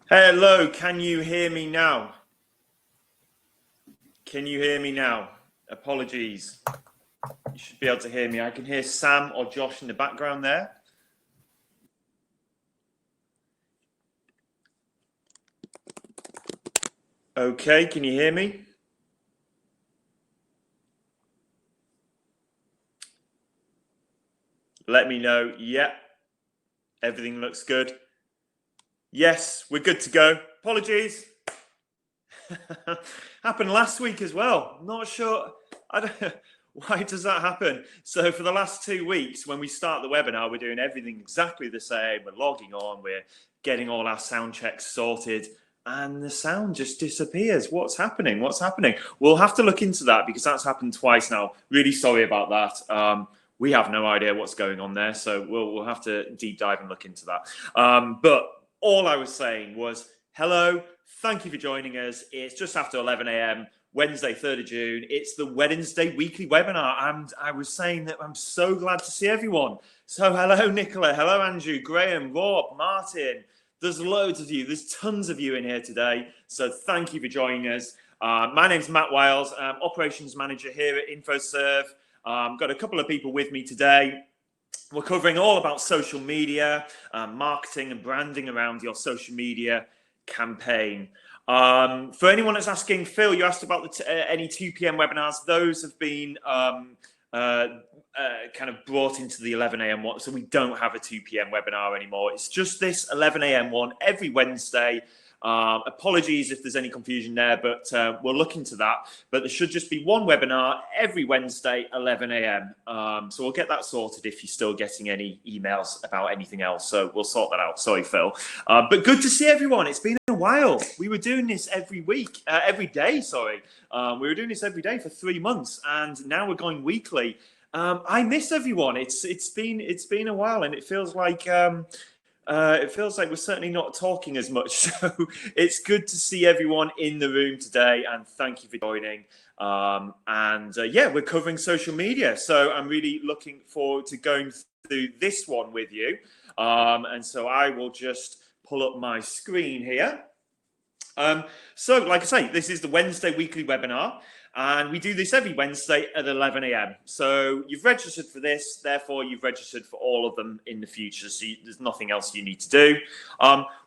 Hello, can you hear me now? Can you hear me now? Apologies. You should be able to hear me. I can hear Sam or Josh in the background there. Okay, can you hear me? Let me know. Yep, everything looks good. Yes, we're good to go. Apologies. Happened last week as well. Not sure. I don't. Why does that happen? So for the last 2 weeks, when we start the webinar, we're doing everything exactly the same. We're logging on. We're getting all our sound checks sorted, and the sound just disappears. What's happening? What's happening? We'll have to look into that because that's happened twice now. Really sorry about that. We have no idea what's going on there, so we'll have to deep dive and look into that. But all I was saying was, hello, thank you for joining us. It's just after 11 a.m., Wednesday, 3rd of June. It's the Wednesday weekly webinar, and I was saying that I'm so glad to see everyone. So hello, Nicola. Hello, Andrew, Graham, Rob, Martin. There's loads of you. There's tons of you in here today. So thank you for joining us. My name's Matt Wiles. I'm Operations Manager here at Infoserve. Got a couple of people with me today. We're covering all about social media, marketing and branding around your social media campaign. For anyone that's asking, Phil, you asked about any 2 p.m. webinars. Those have been kind of brought into the 11 a.m. one, so we don't have a 2 p.m. webinar anymore. It's just this 11 a.m. one every Wednesday. Apologies if there's any confusion there, but we'll look into that. But there should just be one webinar every Wednesday, 11 a.m. So we'll get that sorted if you're still getting any emails about anything else. So we'll sort that out. Sorry, Phil. But good to see everyone. It's been a while. We were doing this every day. We were doing this every day for 3 months, and now we're going weekly. I miss everyone. It's been a while, and it feels like we're certainly not talking as much. So it's good to see everyone in the room today, and thank you for joining. Yeah, we're covering social media, so I'm really looking forward to going through this one with you. And so I will just pull up my screen here. So like I say, this is the Wednesday weekly webinar. And we do this every Wednesday at 11 a.m. So you've registered for this, therefore you've registered for all of them in the future. So there's nothing else you need to do.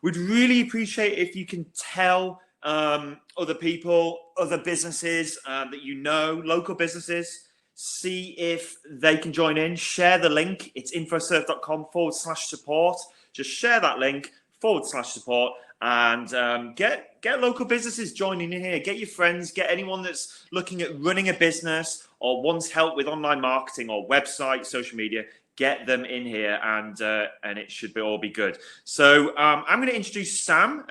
We'd really appreciate if you can tell other people, other businesses that you know, local businesses, see if they can join in. Share the link. It's infoserve.com/support. Just share that link /support. And get local businesses joining in here. Get your friends, get anyone that's looking at running a business or wants help with online marketing or website, social media. Get them in here, and it should all be good. So I'm going to introduce Sam.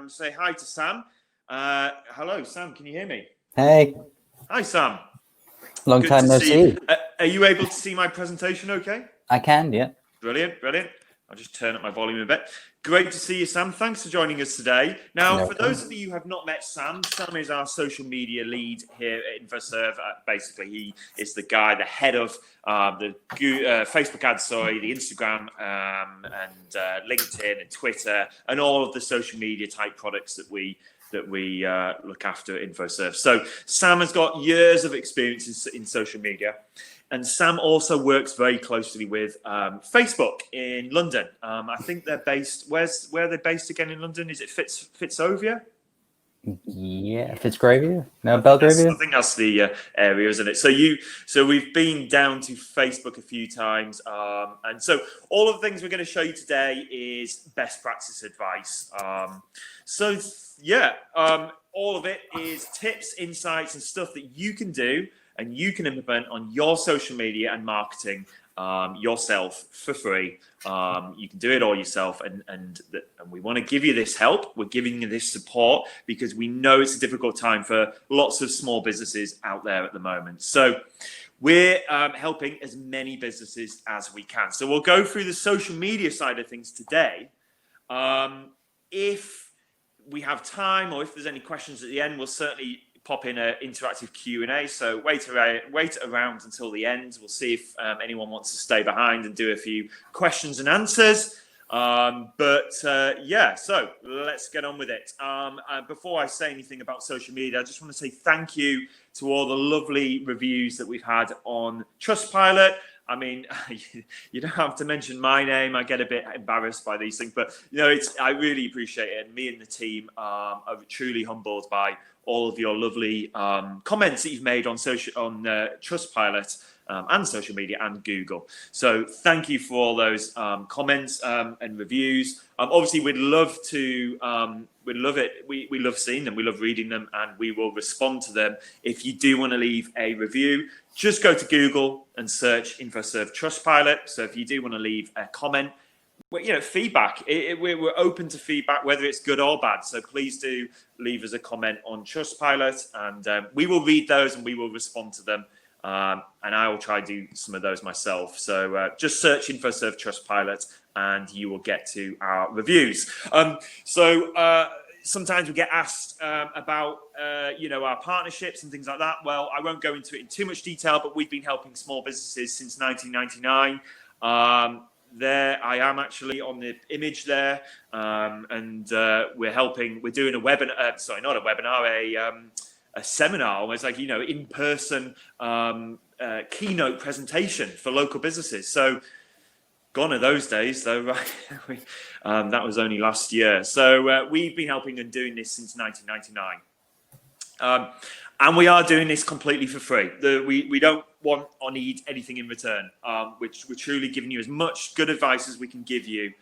Say hi to Sam. Hello, Sam. Can you hear me? Hey. Hi, Sam. Long Good time to no see. Are you able to see my presentation okay? I can, yeah. Brilliant. I'll just turn up my volume a bit. Great to see you, Sam. Thanks for joining us today. Now, for those of you who have not met Sam, Sam is our social media lead here at Infoserve. Basically, he is the guy, the head of the Facebook ads, the Instagram and LinkedIn and Twitter and all of the social media type products that we look after at Infoserve. So Sam has got years of experience in social media. And Sam also works very closely with Facebook in London. I think they're based. Where are they based again in London? Is it Fitzrovia? Yeah, Fitzrovia. No, Belgravia. I think that's the area, isn't it? So we've been down to Facebook a few times, and so all of the things we're going to show you today is best practice advice. All of it is tips, insights, and stuff that you can do and you can implement on your social media and marketing yourself for free. You can do it all yourself, and we want to give you this help. We're giving you this support because we know it's a difficult time for lots of small businesses out there at the moment. So we're helping as many businesses as we can. So we'll go through the social media side of things today. If we have time, or if there's any questions at the end, we'll certainly pop in an interactive Q&A. So wait around until the end. We'll see if anyone wants to stay behind and do a few questions and answers. Yeah, so let's get on with it. Before I say anything about social media, I just want to say thank you to all the lovely reviews that we've had on Trustpilot. I mean, you don't have to mention my name. I get a bit embarrassed by these things, but I really appreciate it. And me and the team are truly humbled by all of your lovely comments that you've made on Trustpilot and social media and Google. So thank you for all those comments and reviews. Obviously, we'd love it. We love seeing them. We love reading them, and we will respond to them. If you do want to leave a review, just go to Google and search Infoserve Trustpilot. So if you do want to leave a comment, feedback. We're open to feedback, whether it's good or bad. So please do leave us a comment on Trustpilot, and we will read those and we will respond to them. And I will try to do some of those myself. So just search Infoserve Trustpilot and you will get to our reviews. Sometimes we get asked about, our partnerships and things like that. Well, I won't go into it in too much detail, but we've been helping small businesses since 1999. There I am actually on the image there. We're doing a webinar, not a webinar, a seminar, almost like, in-person keynote presentation for local businesses. So gone are those days, though, right? That was only last year. So we've been helping and doing this since 1999. And we are doing this completely for free. We don't want or need anything in return. We're truly giving you as much good advice as we can give you.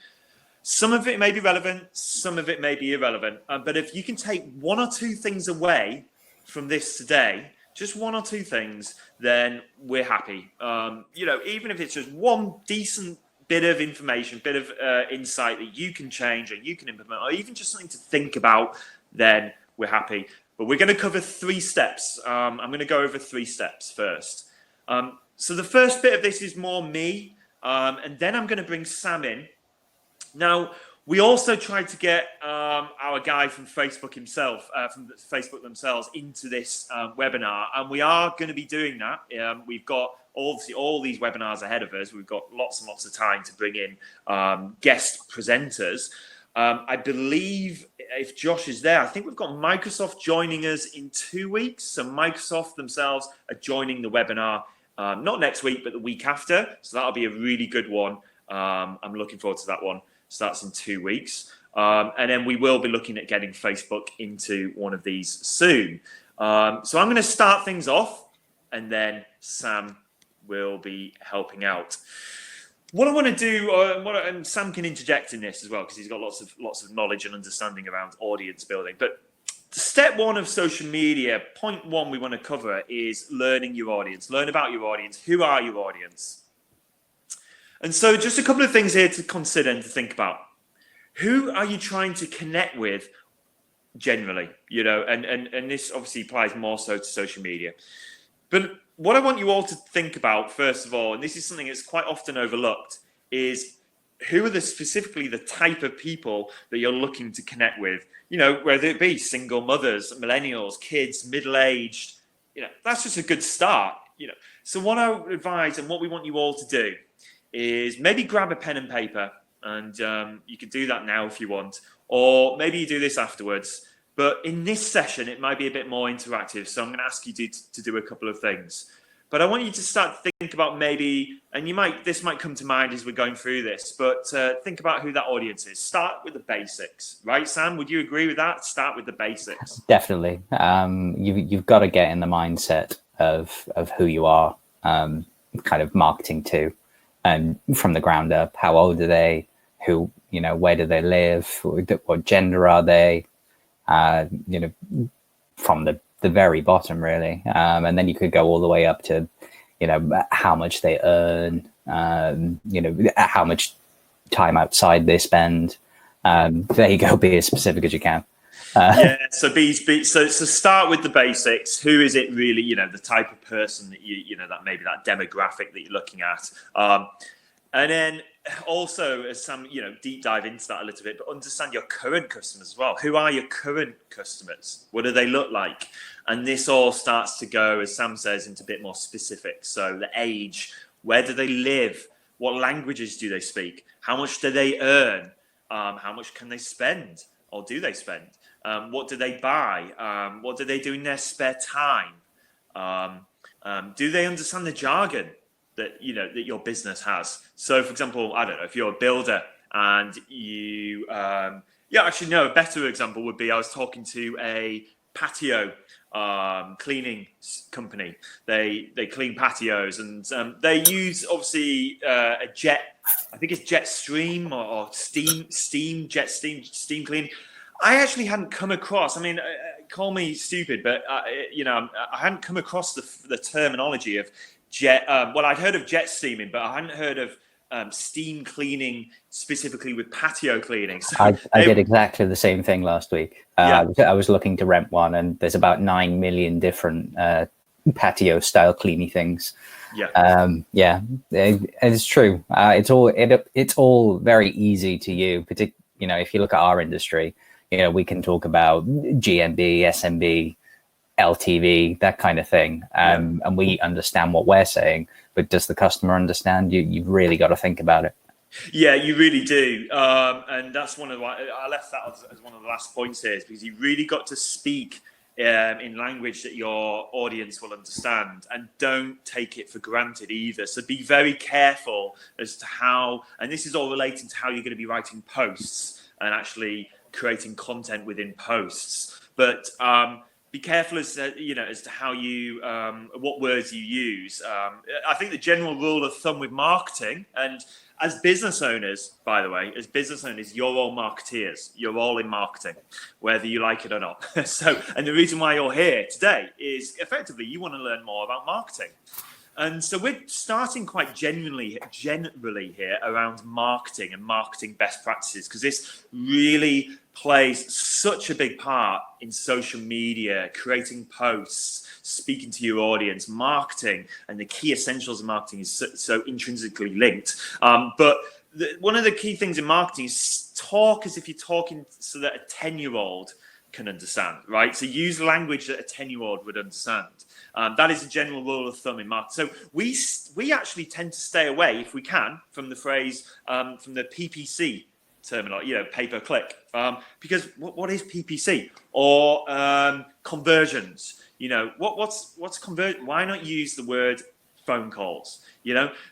Some of it may be relevant, some of it may be irrelevant. But if you can take one or two things away from this today, just one or two things, then we're happy. Even if it's just one decent bit of information, bit of insight that you can change or you can implement, or even just something to think about, then we're happy. But we're going to cover 3 steps. I'm going to go over 3 steps first. So the first bit of this is more me, and then I'm going to bring Sam in. Now, we also tried to get our guy from Facebook himself, from Facebook themselves, into this webinar, and we are going to be doing that. We've got obviously all these webinars ahead of us. We've got lots and lots of time to bring in guest presenters. I believe if Josh is there, I think we've got Microsoft joining us in 2 weeks. So Microsoft themselves are joining the webinar, not next week, but the week after. So that'll be a really good one. I'm looking forward to that one. So that's in 2 weeks. And then we will be looking at getting Facebook into one of these soon. So I'm going to start things off, and then Sam will be helping out. What I want to do, and Sam can interject in this as well, because he's got lots of knowledge and understanding around audience building. But step 1 of social media, point 1 we want to cover is learning your audience. Learn about your audience. Who are your audience? And so just a couple of things here to consider and to think about. Who are you trying to connect with generally? And this obviously applies more so to social media. But what I want you all to think about, first of all, and this is something that's quite often overlooked, is who are specifically the type of people that you're looking to connect with? Whether it be single mothers, millennials, kids, middle-aged, that's just a good start. So what I would advise and what we want you all to do is maybe grab a pen and paper, and you can do that now if you want, or maybe you do this afterwards. But in this session, it might be a bit more interactive. So I'm going to ask you to do a couple of things. But I want you to start to think about maybe, and this might come to mind as we're going through this, but think about who that audience is. Start with the basics, right, Sam? Would you agree with that? Start with the basics. Definitely. You've got to get in the mindset of who you are kind of marketing to, and from the ground up. How old are they? Where do they live? What gender are they? From the very bottom, really. And then you could go all the way up to, how much they earn, how much time outside they spend. There you go, be as specific as you can. So start with the basics. Who is it really, the type of person that that maybe that demographic that you're looking at. And then also, as Sam, deep dive into that a little bit, but understand your current customers as well. Who are your current customers? What do they look like? And this all starts to go, as Sam says, into a bit more specific. So the age, where do they live? What languages do they speak? How much do they earn? How much can they spend, or do they spend? What do they buy? What do they do in their spare time? Do they understand the jargon that your business has? So, for example, I don't know, if you're a builder and you, actually, no, a better example would be I was talking to a patio cleaning company. They clean patios, and they use obviously a jet. I think it's jet stream or steam cleaning. I actually hadn't come across. I mean, call me stupid, but I hadn't come across the terminology of jet. Well, I'd heard of jet steaming, but I hadn't heard of steam cleaning specifically with patio cleaning. So I did exactly the same thing last week. I was looking to rent one, and there's about 9 million different patio style cleaning things. It's true. It's all very easy to use. If you look at our industry, we can talk about GMB, SMB, LTV, that kind of thing, and we understand what we're saying. But does the customer understand? You've really got to think about it. Yeah, you really do, and that's one of I left that as one of the last points here, is because you really got to speak in language that your audience will understand, and don't take it for granted either. So be very careful as to how, and this is all relating to how you're going to be writing posts and actually creating content within posts. But be careful as to how you what words you use. I think the general rule of thumb with marketing, and as business owners, by the way, you're all marketeers. You're all in marketing, whether you like it or not. And the reason why you're here today is effectively you want to learn more about marketing. And so we're starting quite generally here around marketing and marketing best practices, because this really plays such a big part in social media, creating posts, speaking to your audience. Marketing and the key essentials of marketing is so intrinsically linked. But one of the key things in marketing is talk as if you're talking so that a 10-year-old can understand, right? So use language that a 10-year-old would understand. That is a general rule of thumb in marketing. So we actually tend to stay away, if we can, from the phrase, from the PPC terminology, pay per click, because what is PPC or conversions? What's convert? Why not use the word phone calls?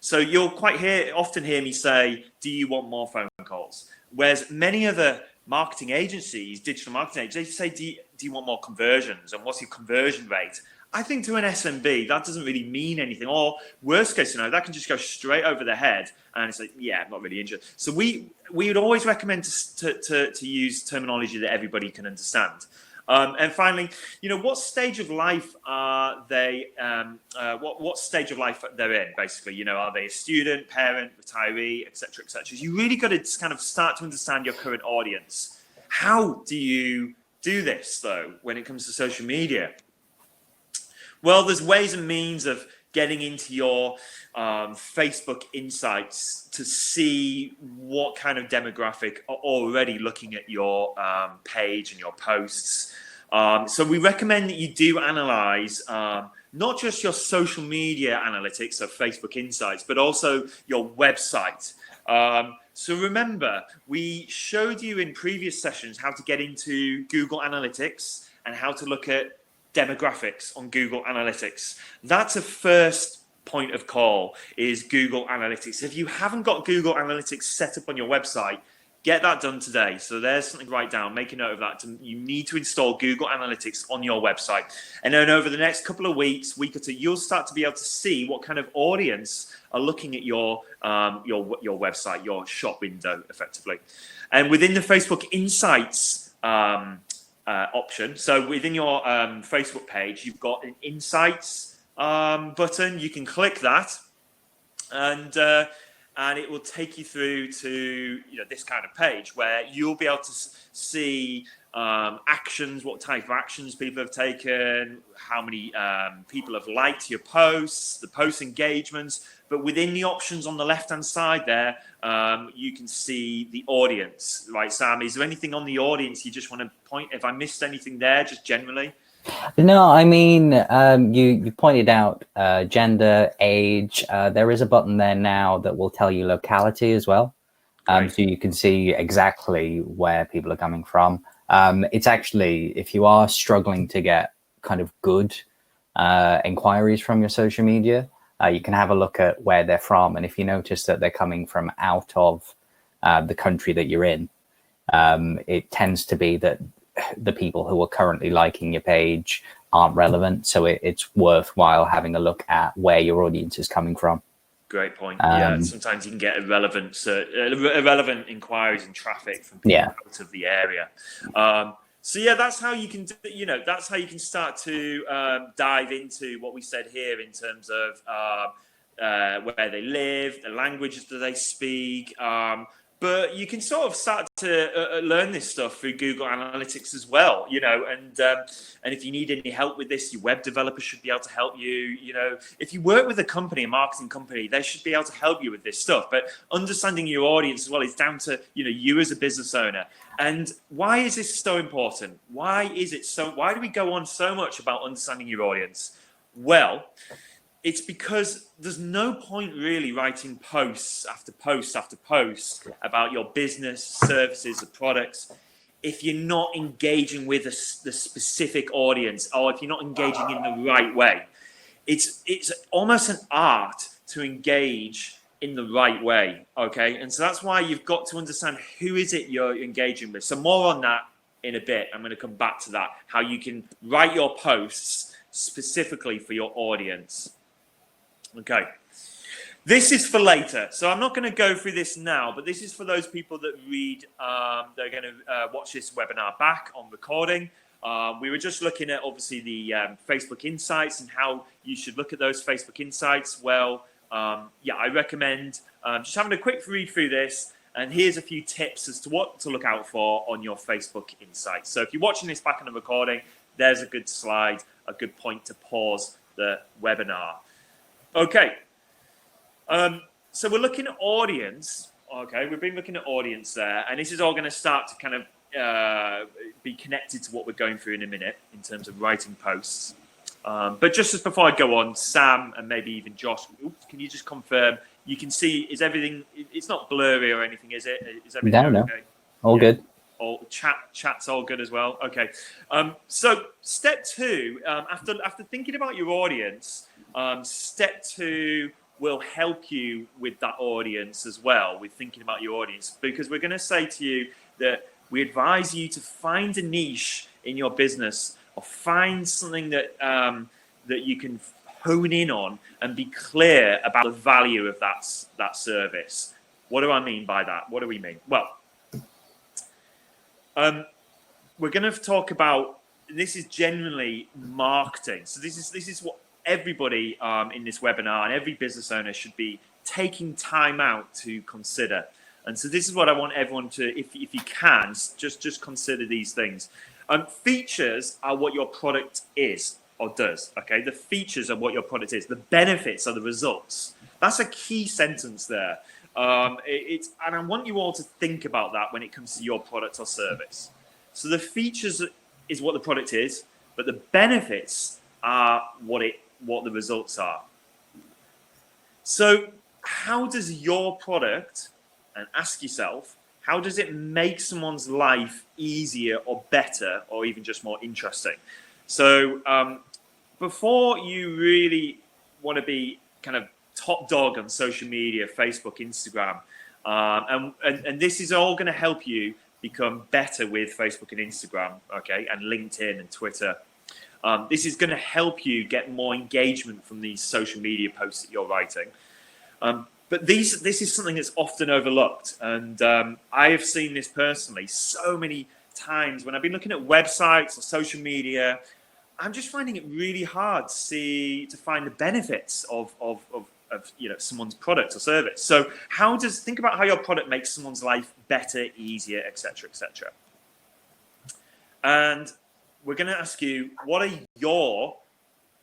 So you'll often hear me say, "Do you want more phone calls?" Whereas many other marketing agencies, digital marketing agencies, they say, "Do you want more conversions? And what's your conversion rate?" I think to an SMB, that doesn't really mean anything. Or worst case scenario, that can just go straight over their head, and it's like, yeah, I'm not really interested. So we would always recommend to use terminology that everybody can understand. And finally, what stage of life are they? What stage of life they're in? Basically, are they a student, parent, retiree, etc., etc. You really got to kind of start to understand your current audience. How do you do this though when it comes to social media? Well, there's ways and means of getting into your Facebook insights to see what kind of demographic are already looking at your page and your posts. So we recommend that you do analyze not just your social media analytics of Facebook insights, but also your website. So remember, we showed you in previous sessions how to get into Google Analytics and how to look at demographics on Google Analytics. That's a first point of call, is Google Analytics. If you haven't got Google Analytics set up on your website, get that done today. So there's something to write down. Make a note of that. You need to install Google Analytics on your website. And then over the next couple of week or two, you'll start to be able to see what kind of audience are looking at your website, your shop window, effectively. And within the Facebook Insights option, so within your Facebook page, you've got an Insights button. You can click that, and it will take you through to this kind of page where you'll be able to see actions, what type of actions people have taken, how many people have liked your posts, the post engagements. But within the options on the left-hand side there, you can see the audience. Right, Sam, is there anything on the audience you just want to point? If I missed anything there, just generally? No, I mean, you pointed out gender, age. There is a button there now that will tell you locality as well. So you can see exactly where people are coming from. It's actually, if you are struggling to get kind of good inquiries from your social media, you can have a look at where they're from. And if you notice that they're coming from out of the country that you're in, it tends to be that the people who are currently liking your page aren't relevant. So it's worthwhile having a look at where your audience is coming from. Great point. Yeah, sometimes you can get irrelevant inquiries and traffic from people out of the area. So yeah, that's how you can, that's how you can start to dive into what we said here in terms of where they live, the languages that they speak. But you can sort of start to learn this stuff through Google Analytics as well, and if you need any help with this, your web developer should be able to help you. If you work with a marketing company, they should be able to help you with this stuff. But understanding your audience as well is down to, you as a business owner. And why is this so important? Why do we go on so much about understanding your audience? Well, it's because there's no point really writing posts after post after post about your business, services, or products if you're not engaging with the specific audience, or if you're not engaging in the right way. It's almost an art to engage in the right way, okay? And so that's why you've got to understand who is it you're engaging with. So more on that in a bit. I'm going to come back to that, how you can write your posts specifically for your audience. Okay, this is for later, so I'm not going to go through this now, but this is for those people that read, they're going to watch this webinar back on recording. We were just looking at, obviously, the Facebook Insights and how you should look at those Facebook Insights. Well, yeah, I recommend just having a quick read through this, and here's a few tips as to what to look out for on your Facebook Insights. So if you're watching this back on the recording, there's a good slide, a good point to pause the webinar. Okay, so we're looking at audience. Okay, we've been looking at audience there, and this is all going to start to kind of be connected to what we're going through in a minute in terms of writing posts. But just as before I go on, Sam and maybe even Josh, can you just confirm? You can see, is everything? It's not blurry or anything, is it? Is everything okay? All good. All chat's all good as well. Okay. So step 2, after thinking about your audience. Step 2 will help you with that audience as well, with thinking about your audience, because we're going to say to you that we advise you to find a niche in your business, or find something that that you can hone in on and be clear about the value of that service. What do I mean by that? What do we mean? Well, we're going to talk about, this is generally marketing. So this is what everybody in this webinar and every business owner should be taking time out to consider. And so this is what I want everyone to, if you can, just consider these things. Features are what your product is or does. Okay, the features are what your product is. The benefits are the results. That's a key sentence there. And I want you all to think about that when it comes to your product or service. So the features is what the product is, but the benefits are what the results are. So how does your product, and ask yourself, how does it make someone's life easier or better, or even just more interesting? So before you really want to be kind of top dog on social media, Facebook, Instagram, and this is all going to help you become better with Facebook and Instagram, okay, and LinkedIn and Twitter. This is going to help you get more engagement from these social media posts that you're writing. But this is something that's often overlooked. And I have seen this personally so many times when I've been looking at websites or social media. I'm just finding it really hard to find the benefits of someone's product or service. So think about how your product makes someone's life better, easier, etc., etc. And we're going to ask you, what are your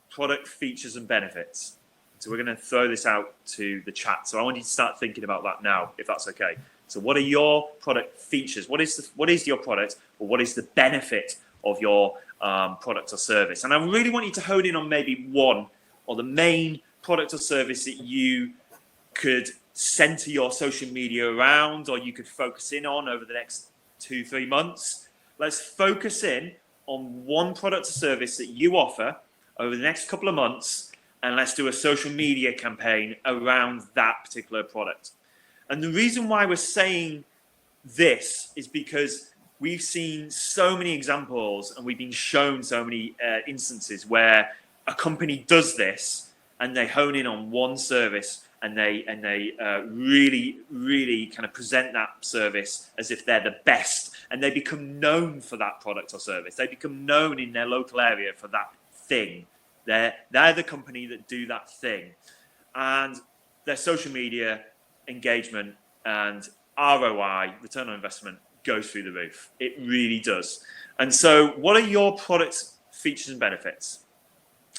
product features and benefits? So we're going to throw this out to the chat. So I want you to start thinking about that now, if that's okay. So what are your product features? What is your product, or what is the benefit of your product or service. And I really want you to hone in on maybe one or the main product or service that you could center your social media around, or you could focus in on over the next 2-3 months. Let's focus in on one product or service that you offer over the next couple of months, and let's do a social media campaign around that particular product. And the reason why we're saying this is because we've seen so many examples and we've been shown so many instances where a company does this and they hone in on one service and they really kind of present that service as if they're the best, and they become known for that product or service. They become known in their local area for that thing. They're the company that do that thing, and their social media engagement and ROI, return on investment, goes through the roof. It really does. And so what are your product features and benefits?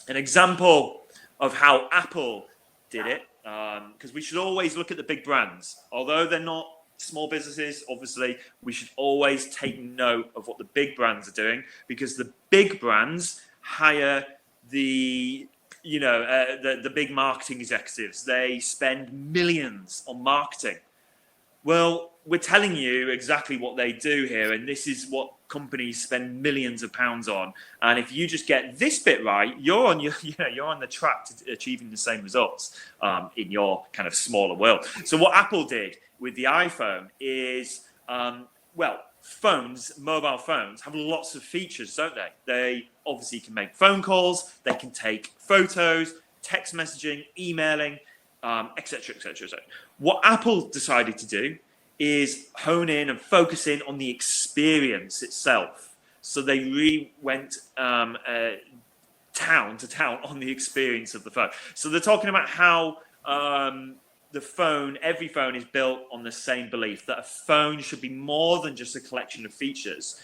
An example of how Apple did it, because we should always look at the big brands. Although they're not small businesses, obviously, we should always take note of what the big brands are doing, because the big brands hire the big marketing executives. They spend millions on marketing. Well, we're telling you exactly what they do here, and this is what companies spend millions of pounds on. And if you just get this bit right, you're on the track to achieving the same results in your kind of smaller world. So what Apple did with the iPhone is, mobile phones have lots of features, don't they? They obviously can make phone calls, they can take photos, text messaging, emailing, etc., etc. What Apple decided to do is hone in and focus in on the experience itself. So they really went town to town on the experience of the phone. So they're talking about how every phone is built on the same belief that a phone should be more than just a collection of features.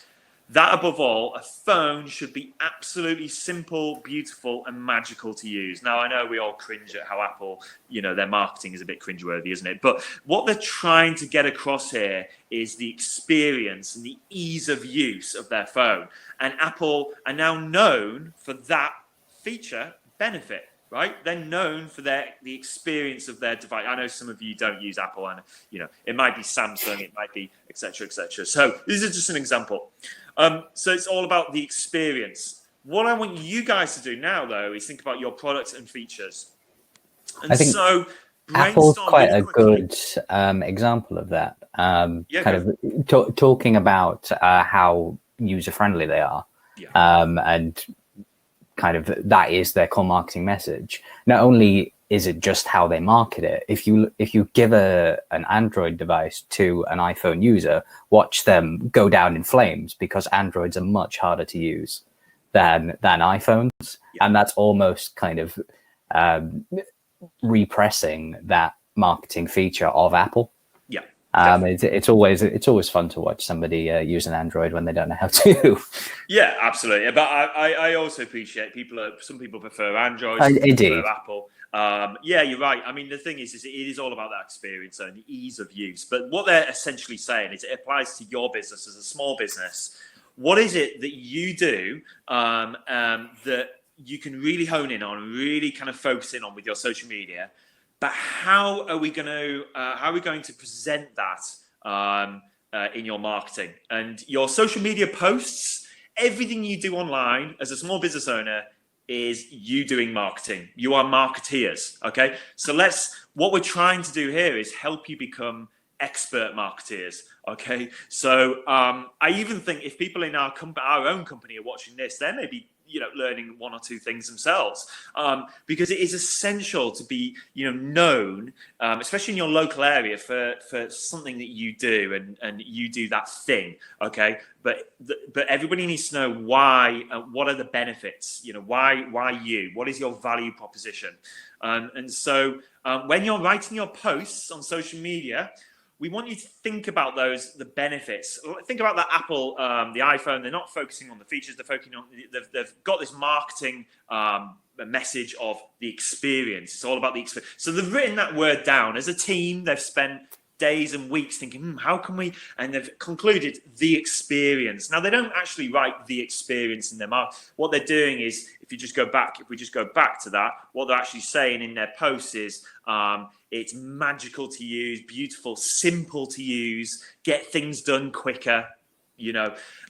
That above all, a phone should be absolutely simple, beautiful, and magical to use. Now, I know we all cringe at how Apple, their marketing is a bit cringeworthy, isn't it? But what they're trying to get across here is the experience and the ease of use of their phone. And Apple are now known for that feature benefit, right? They're known for the experience of their device. I know some of you don't use Apple, and it might be Samsung, it might be et cetera, et cetera. So this is just an example. So it's all about the experience. What I want you guys to do now, though, is think about your products and features. And I think so Apple's quite really a good example of that. Talking about how user-friendly they are. Yeah. And kind of that is their core marketing message. Not only is it just how they market it, if you give an Android device to an iPhone user, watch them go down in flames, because Androids are much harder to use than iPhones. Yeah. And that's almost kind of repressing that marketing feature of Apple. Yeah. It's always fun to watch somebody use an Android when they don't know how to. Yeah, absolutely. But I also appreciate some people prefer Android, some indeed. people prefer Apple. Yeah, you're right. I mean, the thing is it is all about that experience and the ease of use. But what they're essentially saying is it applies to your business as a small business. What is it that you do that you can really hone in on, really kind of focus in on with your social media? But how are we going to present that in your marketing and your social media posts? Everything you do online as a small business owner is you doing marketing. You are marketeers, okay? So what we're trying to do here is help you become expert marketeers, okay? So I even think if people in our own company are watching this, they may be learning one or two things themselves, because it is essential to be known, especially in your local area, for something that you do and you do that thing, okay? But everybody needs to know why. What are the benefits? Why you? What is your value proposition? And so when you're writing your posts on social media, we want you to think about the benefits. Think about that Apple, the iPhone. They're not focusing on the features. They're focusing on. They've got this marketing message of the experience. It's all about the experience. So they've written that word down as a team. They've spent days and weeks thinking, how can we? And they've concluded the experience. Now, they don't actually write the experience in their mouth. What they're doing is, if we just go back to that, what they're actually saying in their posts is, it's magical to use, beautiful, simple to use, get things done quicker,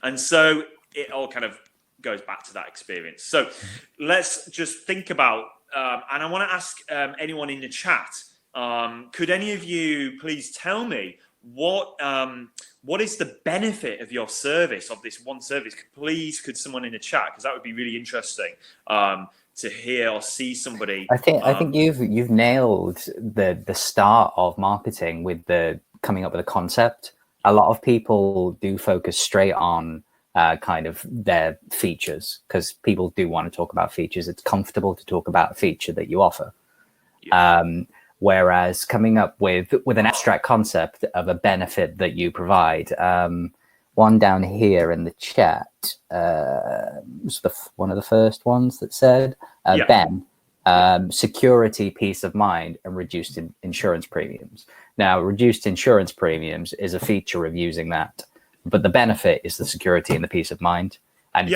and so it all kind of goes back to that experience. So let's just think about, and I want to ask anyone in the chat, could any of you please tell me what is the benefit of your service, of this one service? Please, could someone in the chat, because that would be really interesting to hear or see somebody. I think you've nailed the start of marketing with the coming up with a concept. A lot of people do focus straight on kind of their features, because people do want to talk about features. It's comfortable to talk about a feature that you offer. Yeah. Whereas coming up with an abstract concept of a benefit that you provide. One down here in the chat was one of the first ones that said, Ben, security, peace of mind, and reduced insurance premiums. Now, reduced insurance premiums is a feature of using that, but the benefit is the security and the peace of mind. And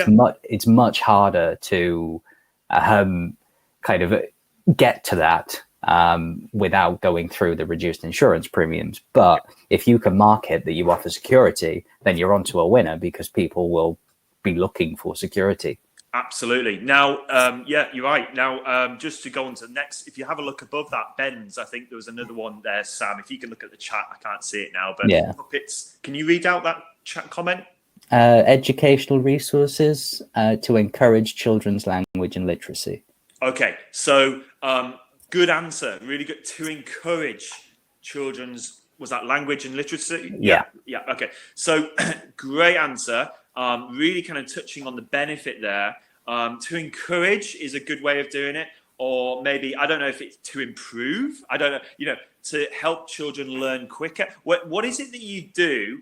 it's much harder to kind of get to that without going through the reduced insurance premiums. But if you can market that you offer security, then you're onto a winner, because people will be looking for security. Absolutely. Now, you're right. Now, just to go on to the next, if you have a look above that, Ben's, I think there was another one there, Sam. If you can look at the chat, I can't see it now, but Puppets, can you read out that chat comment? Educational resources to encourage children's language and literacy. Okay, so good answer. Really good. To encourage children's, was that language and literacy? Yeah. Okay. So great answer. Really kind of touching on the benefit there. To encourage is a good way of doing it. Or maybe, I don't know if it's to improve. I don't know, to help children learn quicker. What is it that you do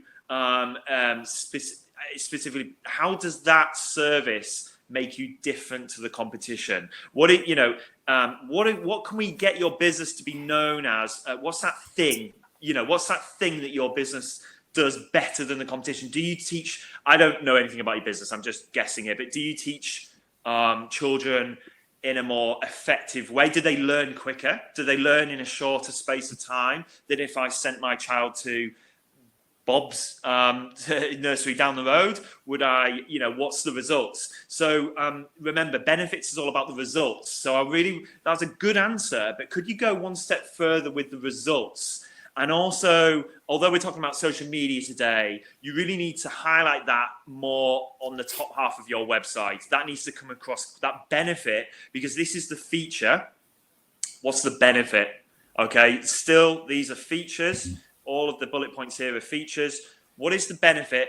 specifically? How does that service make you different to the competition? What can we get your business to be known as? What's that thing? What's that thing that your business does better than the competition? Do you teach? I don't know anything about your business. I'm just guessing here. But do you teach children in a more effective way? Do they learn quicker? Do they learn in a shorter space of time than if I sent my child to Bob's nursery down the road? Would I, what's the results? So remember, benefits is all about the results. So that's a good answer, but could you go one step further with the results? And also, although we're talking about social media today, you really need to highlight that more on the top half of your website. That needs to come across, that benefit, because this is the feature. What's the benefit? Okay, still, these are features. All of the bullet points here are features. What is the benefit?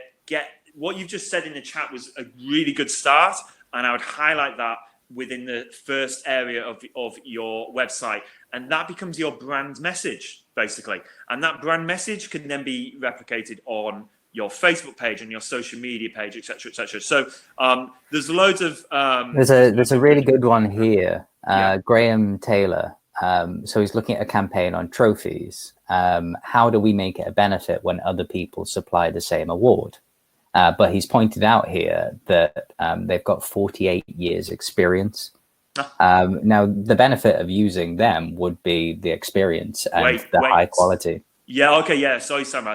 What you've just said in the chat was a really good start, and I would highlight that within the first area of your website, and that becomes your brand message, basically. And that brand message can then be replicated on your Facebook page and your social media page, etc., etc. So there's loads of there's a really good one here. Graham Taylor. So he's looking at a campaign on trophies. How do we make it a benefit when other people supply the same award? But he's pointed out here that they've got 48 years experience. Now, the benefit of using them would be the experience and high quality. Yeah, okay, yeah. Sorry, Sam.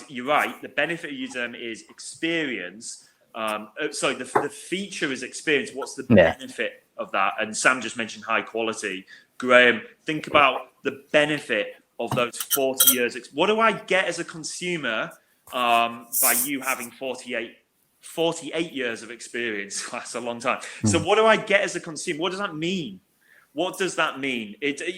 You're right. The benefit of using them is experience. The feature is experience. What's the benefit of that? And Sam just mentioned high quality. Graham, think about the benefit of those 40 years. What do I get as a consumer by you having 48 years of experience? That's a long time. So what do I get as a consumer? What does that mean? What does that mean?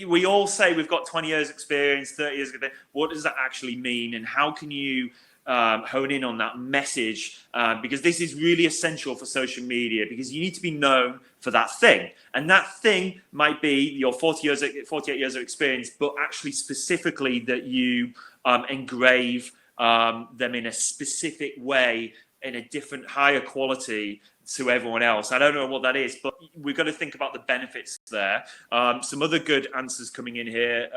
We all say we've got 20 years experience, 30 years experience. What does that actually mean? And how can you hone in on that message? Because this is really essential for social media, because you need to be known for that thing. And that thing might be your 48 years of experience, but actually specifically that you engrave them in a specific way in a different, higher quality to everyone else. I don't know what that is, but we've got to think about the benefits there. Some other good answers coming in here.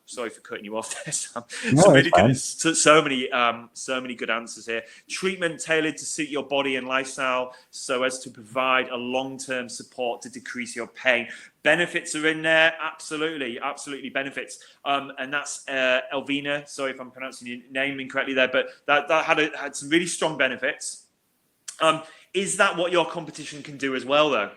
Sorry for cutting you off there, Sam. No, Some really fine. good, so many good answers here. Treatment tailored to suit your body and lifestyle, so as to provide a long-term support to decrease your pain. Benefits are in there, absolutely benefits. And that's Elvina. Sorry if I'm pronouncing your name incorrectly there, but that had some really strong benefits. Is that what your competition can do as well, though?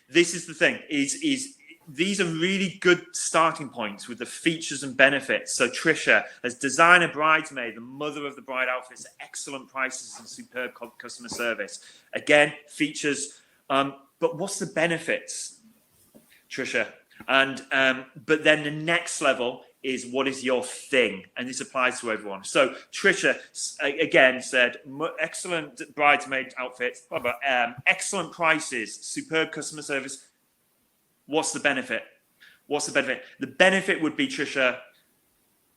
This is the thing, is these are really good starting points with the features and benefits. So Trisha, as designer bridesmaid, the mother of the bride outfits, excellent prices and superb customer service. Again, features, but what's the benefits, Trisha? And but then the next level is, what is your thing? And this applies to everyone. So Trisha, again, said, excellent bridesmaid outfits, excellent prices, superb customer service. What's the benefit? The benefit would be, Trisha,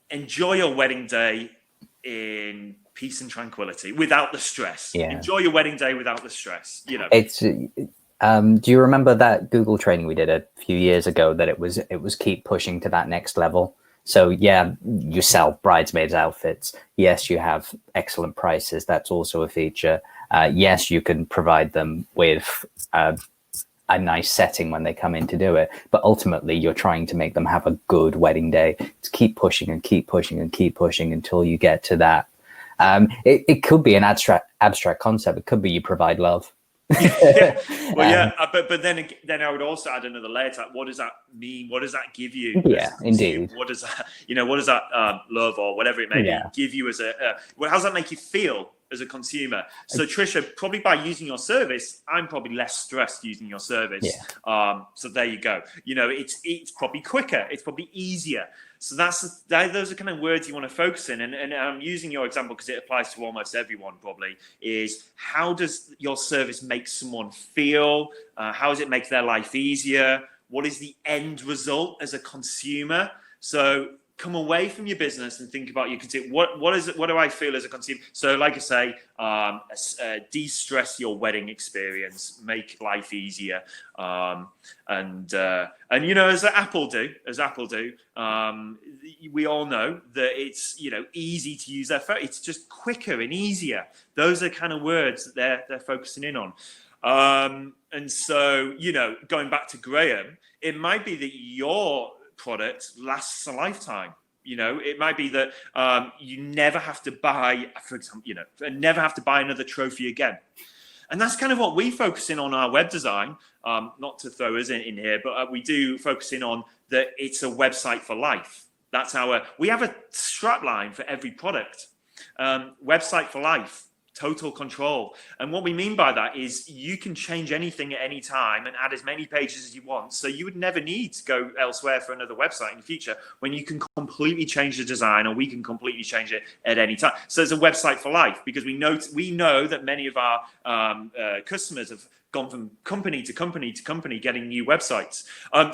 enjoy your wedding day in peace and tranquility, without the stress. Yeah. Enjoy your wedding day without the stress. You know, it's. Do you remember that Google training we did a few years ago? That it was keep pushing to that next level. So yeah, you sell bridesmaids outfits. Yes, you have excellent prices. That's also a feature. Yes, you can provide them with a nice setting when they come in to do it. But ultimately, you're trying to make them have a good wedding day. To keep pushing and keep pushing and keep pushing until you get to that. It could be an abstract concept. It could be you provide love. Yeah. Well, yeah, but then I would also add another layer to that. What does that mean? What does that give you? Yeah, indeed. What does that love or whatever it may be give you as how does that make you feel as a consumer? So Trisha, probably by using your service, I'm probably less stressed using your service. Yeah. So there you go. It's probably quicker. It's probably easier. So those are kind of words you want to focus in. And I'm using your example because it applies to almost everyone probably, is how does your service make someone feel? How does it make their life easier? What is the end result as a consumer? So come away from your business and think about your consumer. What is it? What do I feel as a consumer? So, like I say, de-stress your wedding experience, make life easier, and as Apple do, we all know that it's easy to use their phone. It's just quicker and easier. Those are kind of words that they're focusing in on. And so, going back to Graham, it might be that your product lasts a lifetime. It might be that you never have to buy, for example, never have to buy another trophy again. And that's kind of what we focus in on our web design. Not to throw us in here, but we do focus in on that it's a website for life. That's we have a strap line for every product. Website for life. Total control. And what we mean by that is you can change anything at any time and add as many pages as you want. So you would never need to go elsewhere for another website in the future when you can completely change the design, or we can completely change it at any time. So it's a website for life, because we know that many of our customers have gone from company to company to company getting new websites.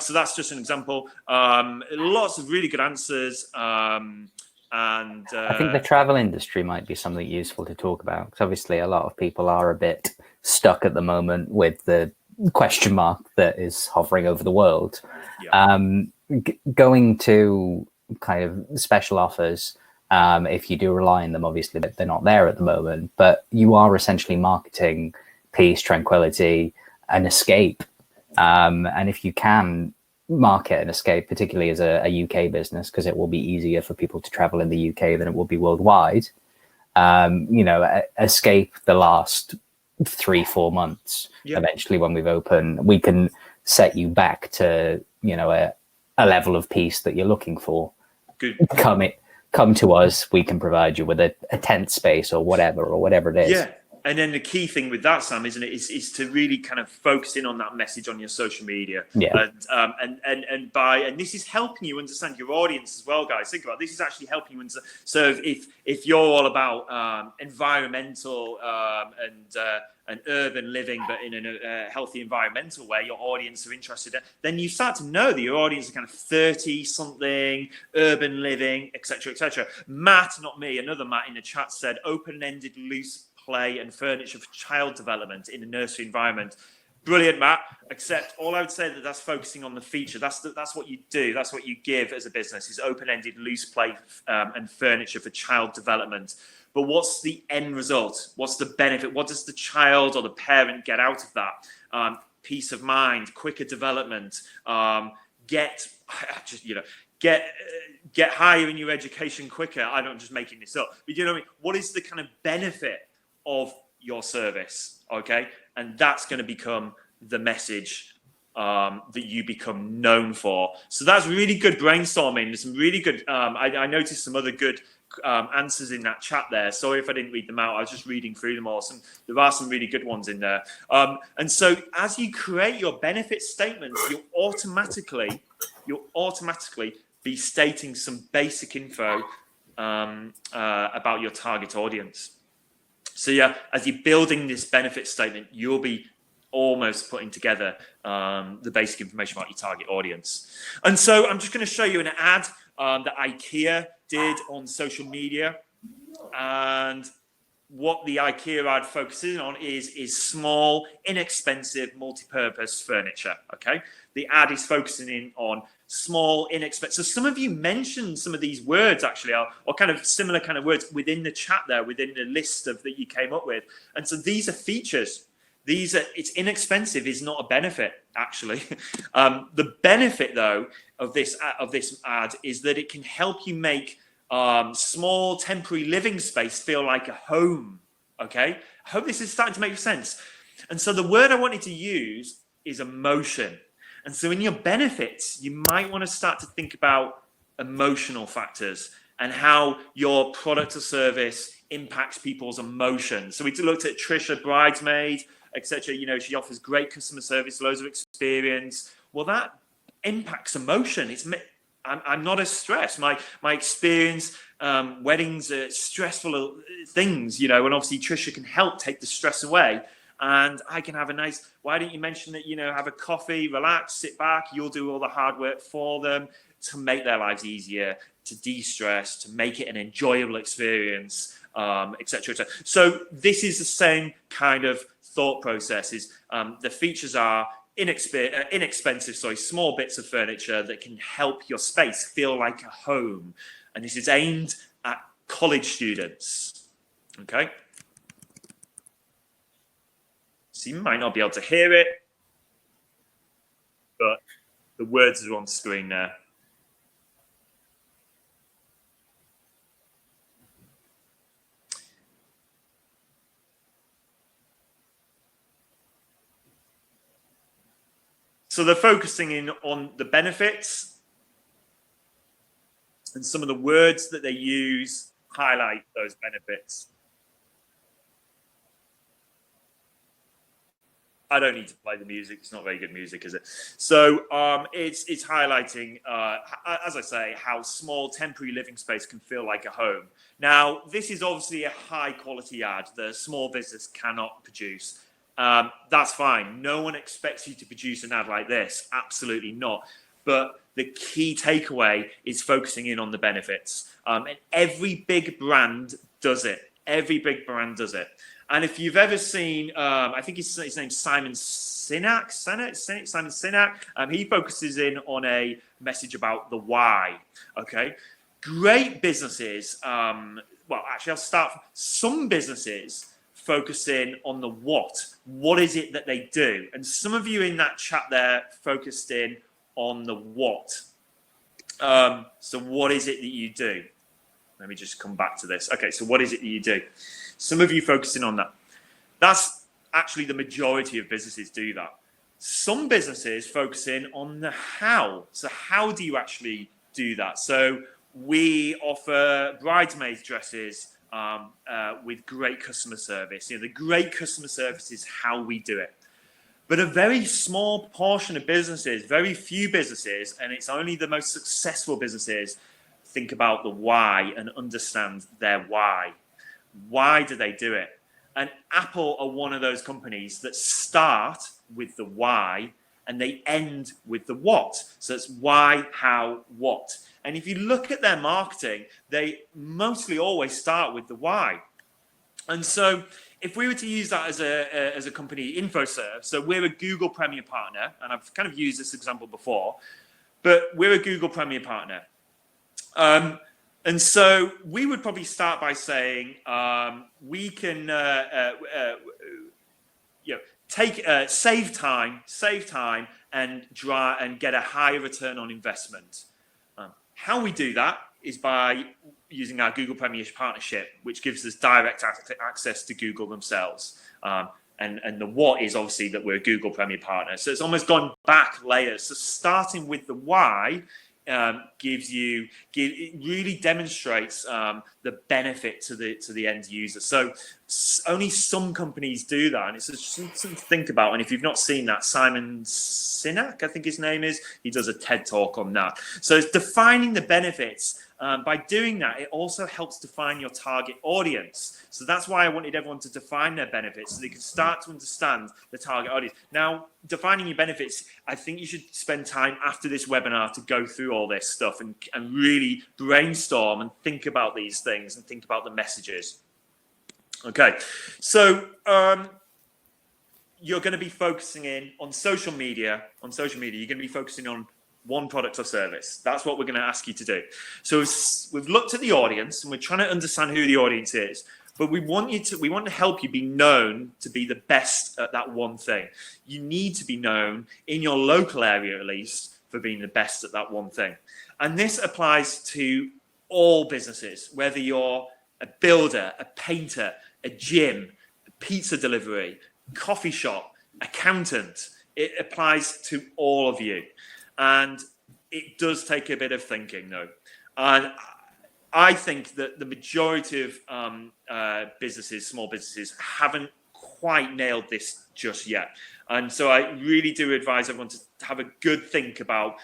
So that's just an example. Lots of really good answers. And I think the travel industry might be something useful to talk about, because obviously a lot of people are a bit stuck at the moment with the question mark that is hovering over the world. Yeah. Going to kind of special offers, if you do rely on them, obviously they're not there at the moment, but you are essentially marketing peace, tranquility, an escape. And if you can market and escape, particularly as a UK business, because it will be easier for people to travel in the UK than it will be worldwide. Escape the last 3-4 months. Yep. Eventually, when we've opened, we can set you back to a level of peace that you're looking for. Good. Come to us. We can provide you with a tent space or whatever it is. Yeah. And then the key thing with that, Sam, isn't it, is to really kind of focus in on that message on your social media. Yeah. And this is helping you understand your audience as well, guys. Think about it. This is actually helping you understand. So if you're all about environmental and urban living, but in a healthy environmental way, your audience are interested in, then you start to know that your audience are kind of 30-something, urban living, etc., etc. Matt, not me, another Matt in the chat said, open-ended, loose play and furniture for child development in a nursery environment. Brilliant, Matt. Except all I would say that's focusing on the feature. That's what you do. That's what you give as a business is open-ended, loose play and furniture for child development. But what's the end result? What's the benefit? What does the child or the parent get out of that? Peace of mind, quicker development, get higher in your education quicker. I'm not just making this up, but you know what I mean? What is the kind of benefit of your service? Okay. And that's going to become the message that you become known for. So that's really good brainstorming. There's some really good, I noticed some other good answers in that chat there. Sorry if I didn't read them out. I was just reading through them all. There are some really good ones in there. And so as you create your benefit statements, you'll automatically be stating some basic info about your target audience. So yeah, as you're building this benefit statement, you'll be almost putting together the basic information about your target audience. And so I'm just going to show you an ad that IKEA did on social media. And what the IKEA ad focuses on is small, inexpensive, multi-purpose furniture, okay? The ad is focusing in on small, inexpensive. So some of you mentioned some of these words actually, or kind of similar kind of words within the chat there, within the list of that you came up with. And so these are features. It's inexpensive is not a benefit actually. The benefit though of this ad is that it can help you make small temporary living space feel like a home. Okay, I hope this is starting to make sense. And so the word I wanted to use is emotion. And so in your benefits, you might want to start to think about emotional factors and how your product or service impacts people's emotions. So we looked at Trisha, bridesmaid, etc. You know, she offers great customer service, loads of experience. Well, that impacts emotion. I'm not as stressed. My experience, weddings are stressful things, you know, and obviously Trisha can help take the stress away. And I can have a nice, why didn't you mention that, you know, have a coffee, relax, sit back, you'll do all the hard work for them to make their lives easier, to de-stress, to make it an enjoyable experience, etc. Et so this is the same kind of thought processes. The features are inexpensive, small bits of furniture that can help your space feel like a home. And this is aimed at college students, okay? So you might not be able to hear it, but the words are on screen there. So they're focusing in on the benefits, and some of the words that they use highlight those benefits. I don't need to play the music. It's not very good music, is it? So it's highlighting, as I say, how small temporary living space can feel like a home. Now, this is obviously a high quality ad that a small business cannot produce. That's fine. No one expects you to produce an ad like this. Absolutely not. But the key takeaway is focusing in on the benefits. And every big brand does it. Every big brand does it. And if you've ever seen, I think his name's Simon Sinek. Simon Sinek. He focuses in on a message about the why. Okay, great businesses. Well, actually, I'll start. Some businesses focus in on the what. What is it that they do? And some of you in that chat there focused in on the what. So what is it that you do? Let me just come back to this. Okay, so what is it that you do? Some of you focusing on that. That's actually the majority of businesses do that. Some businesses focus in on the how. So how do you actually do that? So we offer bridesmaids dresses with great customer service. You know, the great customer service is how we do it. But a very small portion of businesses, very few businesses, and it's only the most successful businesses, think about the why and understand their why. Why do they do it? And Apple are one of those companies that start with the why and they end with the what. So it's why, how, what. And if you look at their marketing, they mostly always start with the why. And so if we were to use that as a company, Infoserve, so we're a Google Premier Partner, and I've kind of used this example before, but we're a Google Premier Partner. And so we would probably start by saying we can save time and get a higher return on investment. How we do that is by using our Google Premier Partnership, which gives us direct access to Google themselves. And the what is obviously that we're a Google Premier Partner. So it's almost gone back layers. So starting with the why it really demonstrates the benefit to the end user. So only some companies do that, and it's just something to think about. And if you've not seen that, Simon Sinek, I think his name is, he does a TED talk on that. So it's defining the benefits. By doing that, it also helps define your target audience. So that's why I wanted everyone to define their benefits so they can start to understand the target audience. Now, defining your benefits, I think you should spend time after this webinar to go through all this stuff and really brainstorm and think about these things and think about the messages. Okay, so you're going to be focusing in on social media. On social media, you're going to be focusing on one product or service. That's what we're going to ask you to do. So we've looked at the audience and we're trying to understand who the audience is, but we want to help you be known to be the best at that one thing. You need to be known in your local area, at least, for being the best at that one thing. And this applies to all businesses, whether you're a builder, a painter, a gym, a pizza delivery, coffee shop, accountant. It applies to all of you. And it does take a bit of thinking, though. And I think that the majority of businesses, small businesses, haven't quite nailed this just yet. And so I really do advise everyone to have a good think about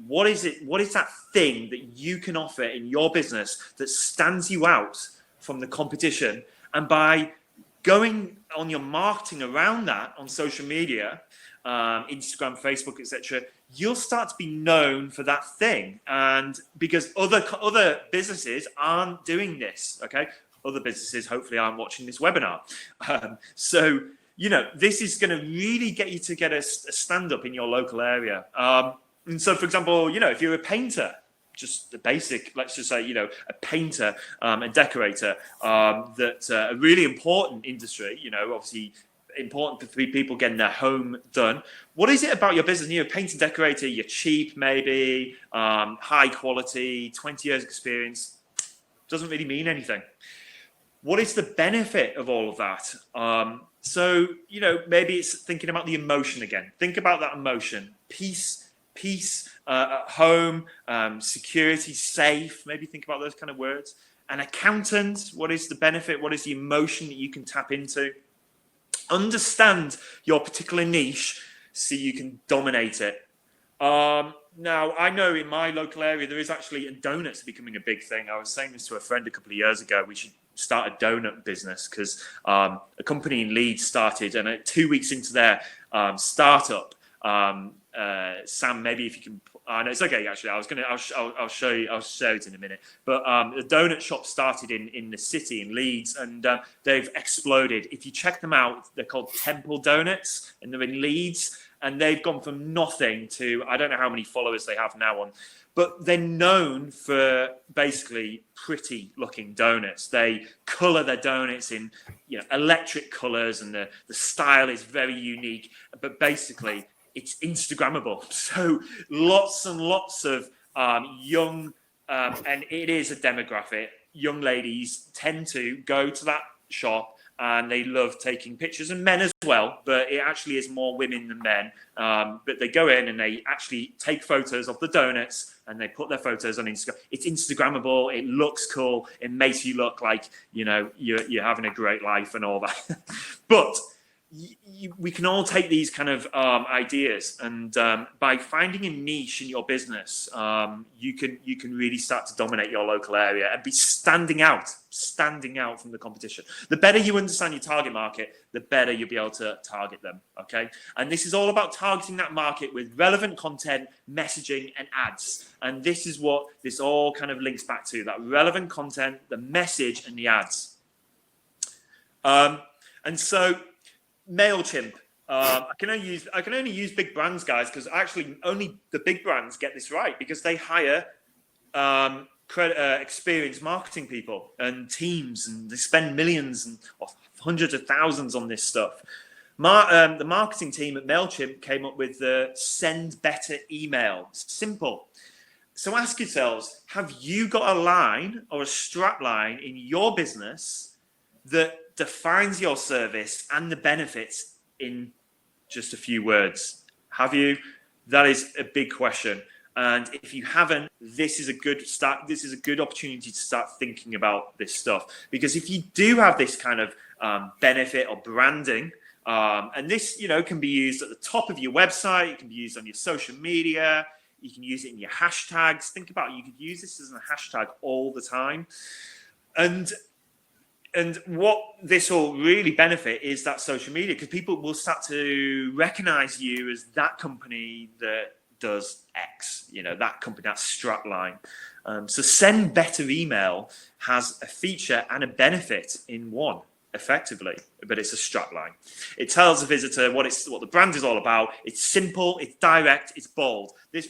what is that thing that you can offer in your business that stands you out from the competition. And by going on your marketing around that on social media, Instagram, Facebook, etc., you'll start to be known for that thing. And because other businesses aren't doing this, okay? Other businesses hopefully aren't watching this webinar. So, this is going to really get you to get a stand up in your local area. And so, for example, if you're a painter, just the basic, let's just say, a painter, a decorator, that's a really important industry, obviously important for people getting their home done. What is it about your business? You're a painter, decorator, you're cheap, maybe, high quality, 20 years experience, doesn't really mean anything. What is the benefit of all of that? So, maybe it's thinking about the emotion again. Think about that emotion. Peace at home, security, safe. Maybe think about those kind of words. An accountant, what is the benefit? What is the emotion that you can tap into? Understand your particular niche so you can dominate it. Now, I know in my local area, there is actually donuts becoming a big thing. I was saying this to a friend a couple of years ago. We should start a donut business because a company in Leeds started, and 2 weeks into their startup, Sam, maybe if you can. No, it's okay. Actually, I'll show you. I'll show it in a minute. But the donut shop started in the city in Leeds, and they've exploded. If you check them out, they're called Temple Donuts, and they're in Leeds, and they've gone from nothing to I don't know how many followers they have now on. But they're known for basically pretty looking donuts. They color their donuts in electric colors, and the style is very unique. But basically, it's Instagrammable. So lots and lots of young, and it is a demographic, young ladies tend to go to that shop and they love taking pictures, and men as well, but it actually is more women than men. But they go in and they actually take photos of the donuts and they put their photos on Instagram. It's Instagrammable. It looks cool. It makes you look like, you're having a great life and all that. But we can all take these kind of ideas, and by finding a niche in your business, you can really start to dominate your local area and be standing out from the competition. The better you understand your target market, the better you'll be able to target them. Okay, and this is all about targeting that market with relevant content, messaging, and ads. And this is what this all kind of links back to: that relevant content, the message, and the ads. And so MailChimp, I can only use big brands, guys, because actually only the big brands get this right, because they hire experienced marketing people and teams, and they spend millions and hundreds of thousands on this stuff. The marketing team at MailChimp came up with the send better email. Simple. So ask yourselves, have you got a line or a strap line in your business that defines your service and the benefits in just a few words? Have you? That is a big question. And if you haven't, this is a good start. This is a good opportunity to start thinking about this stuff. Because if you do have this kind of benefit or branding, and this, can be used at the top of your website, it can be used on your social media, you can use it in your hashtags. Think about it, you could use this as a hashtag all the time. And what this will really benefit is that social media, because people will start to recognize you as that company that does X, that company, that strap line. So send better email has a feature and a benefit in one, effectively, but it's a strap line. It tells the visitor what the brand is all about. It's simple, it's direct, it's bold. This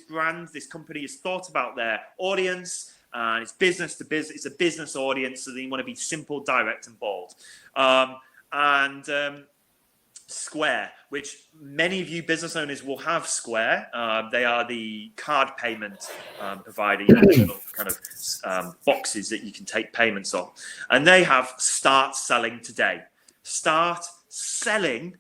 company has thought about their audience, and it's business to business. It's a business audience, so they want to be simple, direct, and bold. Square, which many of you business owners will have Square. They are the card payment provider, little kind of boxes that you can take payments on. And they have start selling today. Start selling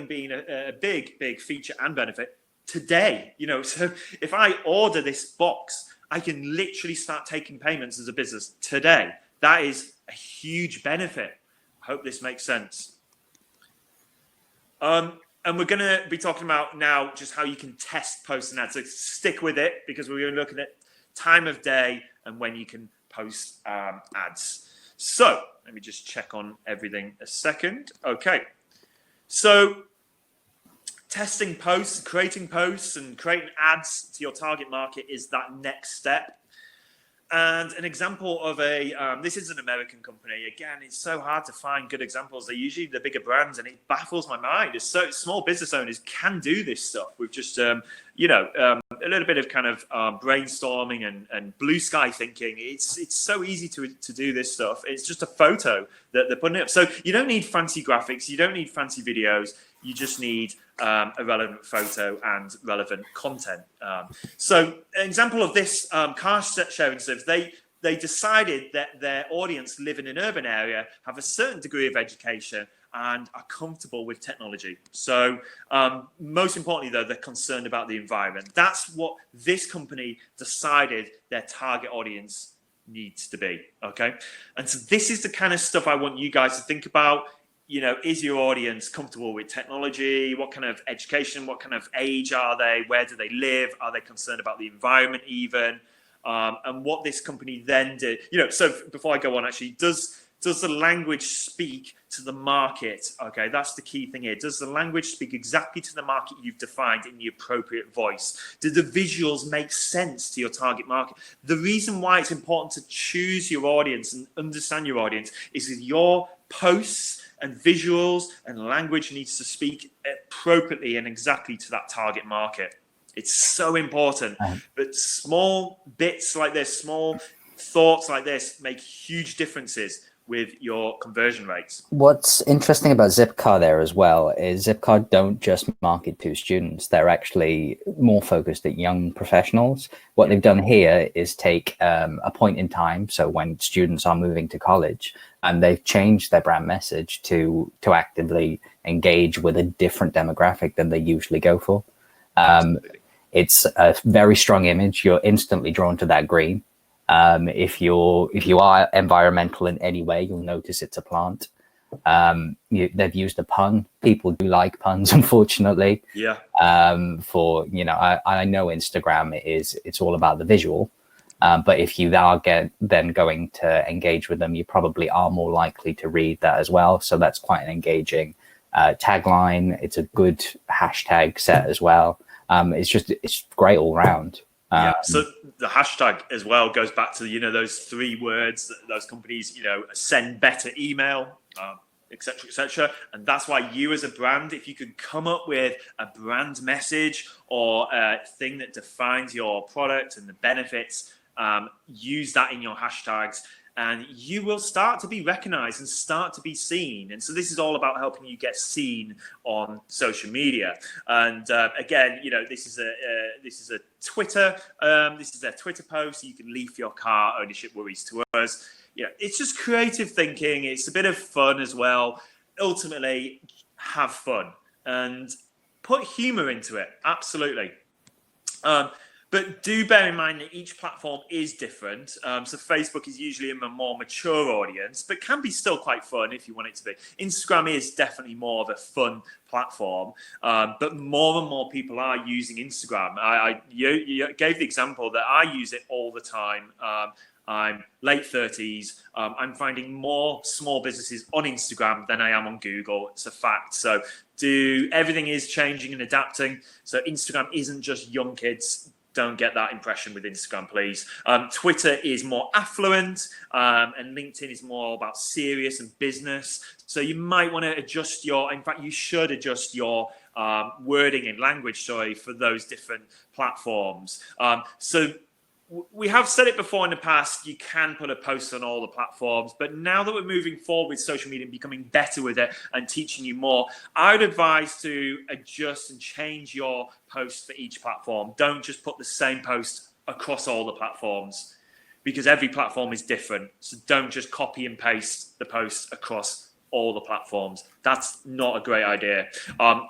being a big feature and benefit today. So if I order this box, I can literally start taking payments as a business today. That is a huge benefit. I hope this makes sense. And we're going to be talking about now just how you can test posts and ads. So stick with it, because we're going to look at time of day and when you can post ads. So let me just check on everything a second. Okay. So testing posts, creating posts and creating ads to your target market is that next step. And an example of this is an American company. Again, it's so hard to find good examples. They're usually the bigger brands, and it baffles my mind. It's so small business owners can do this stuff with just, a little bit of kind of brainstorming and blue sky thinking. It's so easy to do this stuff. It's just a photo that they're putting up. So you don't need fancy graphics. You don't need fancy videos. You just need a relevant photo and relevant content. So an example of this car sharing service, they decided that their audience live in an urban area, have a certain degree of education, and are comfortable with technology. So most importantly, though, they're concerned about the environment. That's what this company decided their target audience needs to be, okay? And so this is the kind of stuff I want you guys to think about. Is your audience comfortable with technology? What kind of education, what kind of age are they? Where do they live? Are they concerned about the environment even? And what this company then did, so before I go on, actually, does the language speak to the market? Okay, that's the key thing here. Does the language speak exactly to the market you've defined in the appropriate voice? Do the visuals make sense to your target market? The reason why it's important to choose your audience and understand your audience is that your posts and visuals and language needs to speak appropriately and exactly to that target market. It's so important. But small bits like this, small thoughts like this make huge differences with your conversion rates. What's interesting about Zipcar there as well is Zipcar don't just market to students. They're actually more focused at young professionals. What they've done here is take a point in time, so when students are moving to college, and they've changed their brand message to actively engage with a different demographic than they usually go for. It's a very strong image. You're instantly drawn to that green. If you are environmental in any way, you'll notice it's a plant. They've used a pun. People do like puns, unfortunately. Yeah. I know Instagram it's all about the visual, but if you are then going to engage with them, you probably are more likely to read that as well. So that's quite an engaging tagline. It's a good hashtag set as well. It's great all round. So the hashtag as well goes back to those 3 words that those companies send better email. etc., etc. And that's why you as a brand, if you could come up with a brand message or a thing that defines your product and the benefits, use that in your hashtags, and you will start to be recognized and start to be seen. And so this is all about helping you get seen on social media. And again, this is a Twitter, this is their Twitter post. You can leave your car ownership worries to us. It's just creative thinking. It's a bit of fun as well. Ultimately, have fun and put humor into it. Absolutely. But do bear in mind that each platform is different. So Facebook is usually a more mature audience, but can be still quite fun if you want it to be. Instagram is definitely more of a fun platform, but more and more people are using Instagram. You gave the example that I use it all the time. I'm late 30s. I'm finding more small businesses on Instagram than I am on Google. It's a fact. So everything is changing and adapting. So Instagram isn't just young kids. Don't get that impression with Instagram, please. Twitter is more affluent, and LinkedIn is more about serious and business. So you might want to adjust in fact, you should adjust your wording and language, for those different platforms. So we have said it before in the past, you can put a post on all the platforms, but now that we're moving forward with social media and becoming better with it and teaching you more, I would advise to adjust and change your posts for each platform. Don't just put the same post across all the platforms, because every platform is different. So don't just copy and paste the posts across all the platforms. That's not a great idea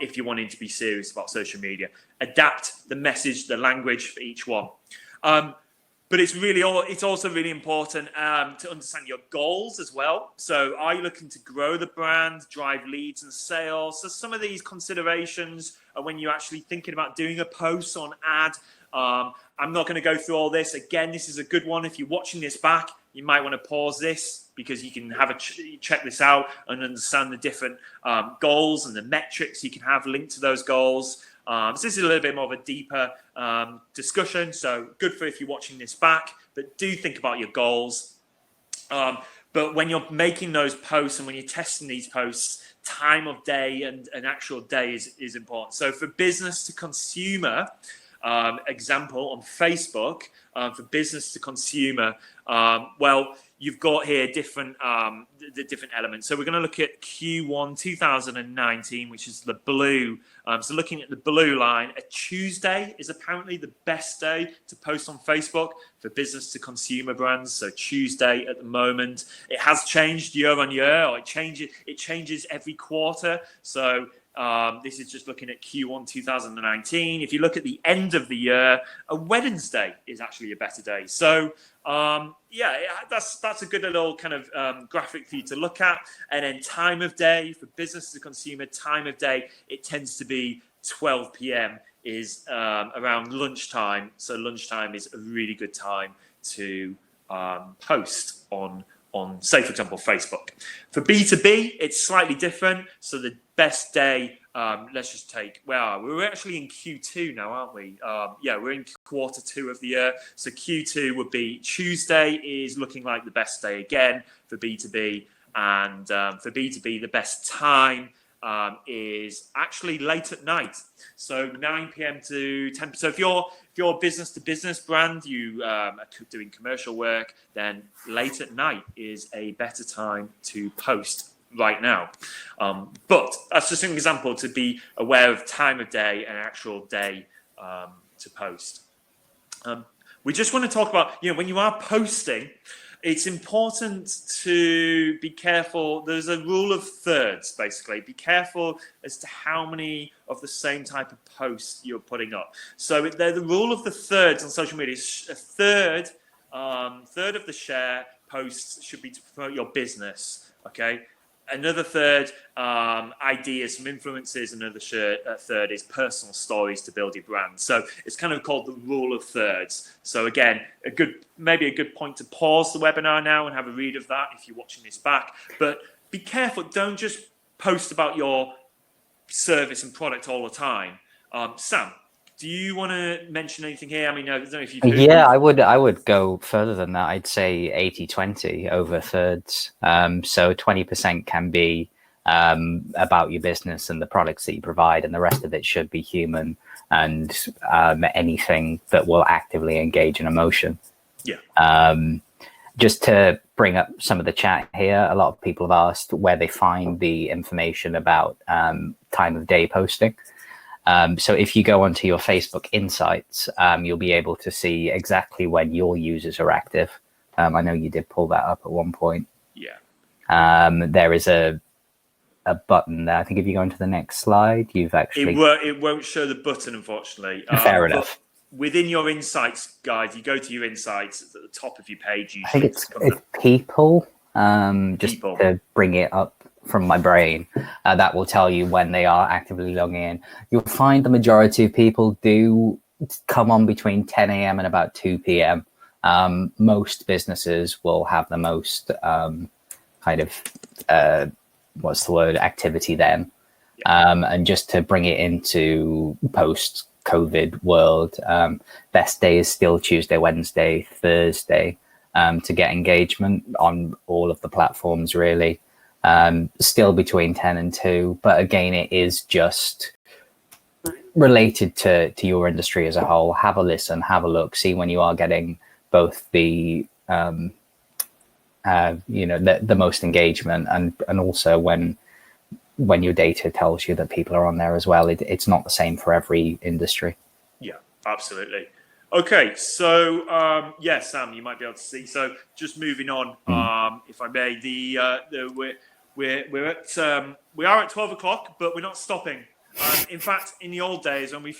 if you're wanting to be serious about social media. Adapt the message, the language for each one. But it's also really important to understand your goals as well. So are you looking to grow the brand, drive leads and sales? So some of these considerations are when you're actually thinking about doing a post on ad. I'm not going to go through all this. Again, this is a good one. If you're watching this back, you might want to pause this because you can have check this out and understand the different goals and the metrics you can have linked to those goals. So this is a little bit more of a deeper discussion, so good for if you're watching this back, but do think about your goals. But when you're making those posts and when you're testing these posts, time of day and an actual day is important. So for business to consumer, example on Facebook, for business to consumer, you've got here the different elements. So we're going to look at Q1 2019, which is the blue. So looking at the blue line, a Tuesday is apparently the best day to post on Facebook for business to consumer brands. So Tuesday at the moment, it has changed year on year, or it changes every quarter. So this is just looking at Q1 2019. If you look at the end of the year, a Wednesday is actually a better day. So that's a good little kind of graphic for you to look at. And then time of day for business to consumer, time of day, it tends to be 12 p.m. is around lunchtime. So lunchtime is a really good time to post on, say, for example, Facebook. For B2B, it's slightly different. So the best day, let's just take, we're actually in Q2 now, aren't we? We're in quarter 2 of the year. So Q2 would be Tuesday is looking like the best day again for B2B. And for B2B, the best time is actually late at night. So 9 p.m. to 10. So if you're business to business brand, you are doing commercial work, then late at night is a better time to post right now. But that's just an example to be aware of time of day and actual day to post. We just want to talk about, when you are posting, it's important to be careful. There's a rule of thirds, basically. Be careful as to how many of the same type of posts you're putting up. So the rule of the thirds on social media is a third of the share posts should be to promote your business, okay? Another third, ideas from influencers. Another third is personal stories to build your brand. So it's kind of called the rule of thirds. So again, maybe a good point to pause the webinar now and have a read of that if you're watching this back. But be careful. Don't just post about your service and product all the time. Sam, do you want to mention anything here? I mean, I don't know if you could. Yeah, I would go further than that. I'd say 80-20 over thirds. So 20% can be about your business and the products that you provide, and the rest of it should be human and anything that will actively engage an emotion. Just to bring up some of the chat here, a lot of people have asked where they find the information about time of day posting. So if you go onto your Facebook Insights, you'll be able to see exactly when your users are active. I know you did pull that up at one point. There is a button there. I think if you go into the next slide, you've actually... It won't show the button, unfortunately. Fair enough. Within your Insights guide, you go to your Insights, it's at the top of your page. I think it's people, just people. To bring it up from my brain. That will tell you when they are actively logging in. You'll find the majority of people do come on between 10 a.m. and about 2 p.m. Most businesses will have the most activity then. And just to bring it into post-COVID world, best day is still Tuesday, Wednesday, Thursday to get engagement on all of the platforms, really. Still between 10 and 2, but again, it is just related to your industry as a whole. Have a listen, have a look, see when you are getting both the the most engagement and also when your data tells you that people are on there as well. It's not the same for every industry. Yeah, absolutely. Okay, so Sam, you might be able to see. So just moving on, if I may, we are at 12 o'clock, but we're not stopping. In fact, in the old days, when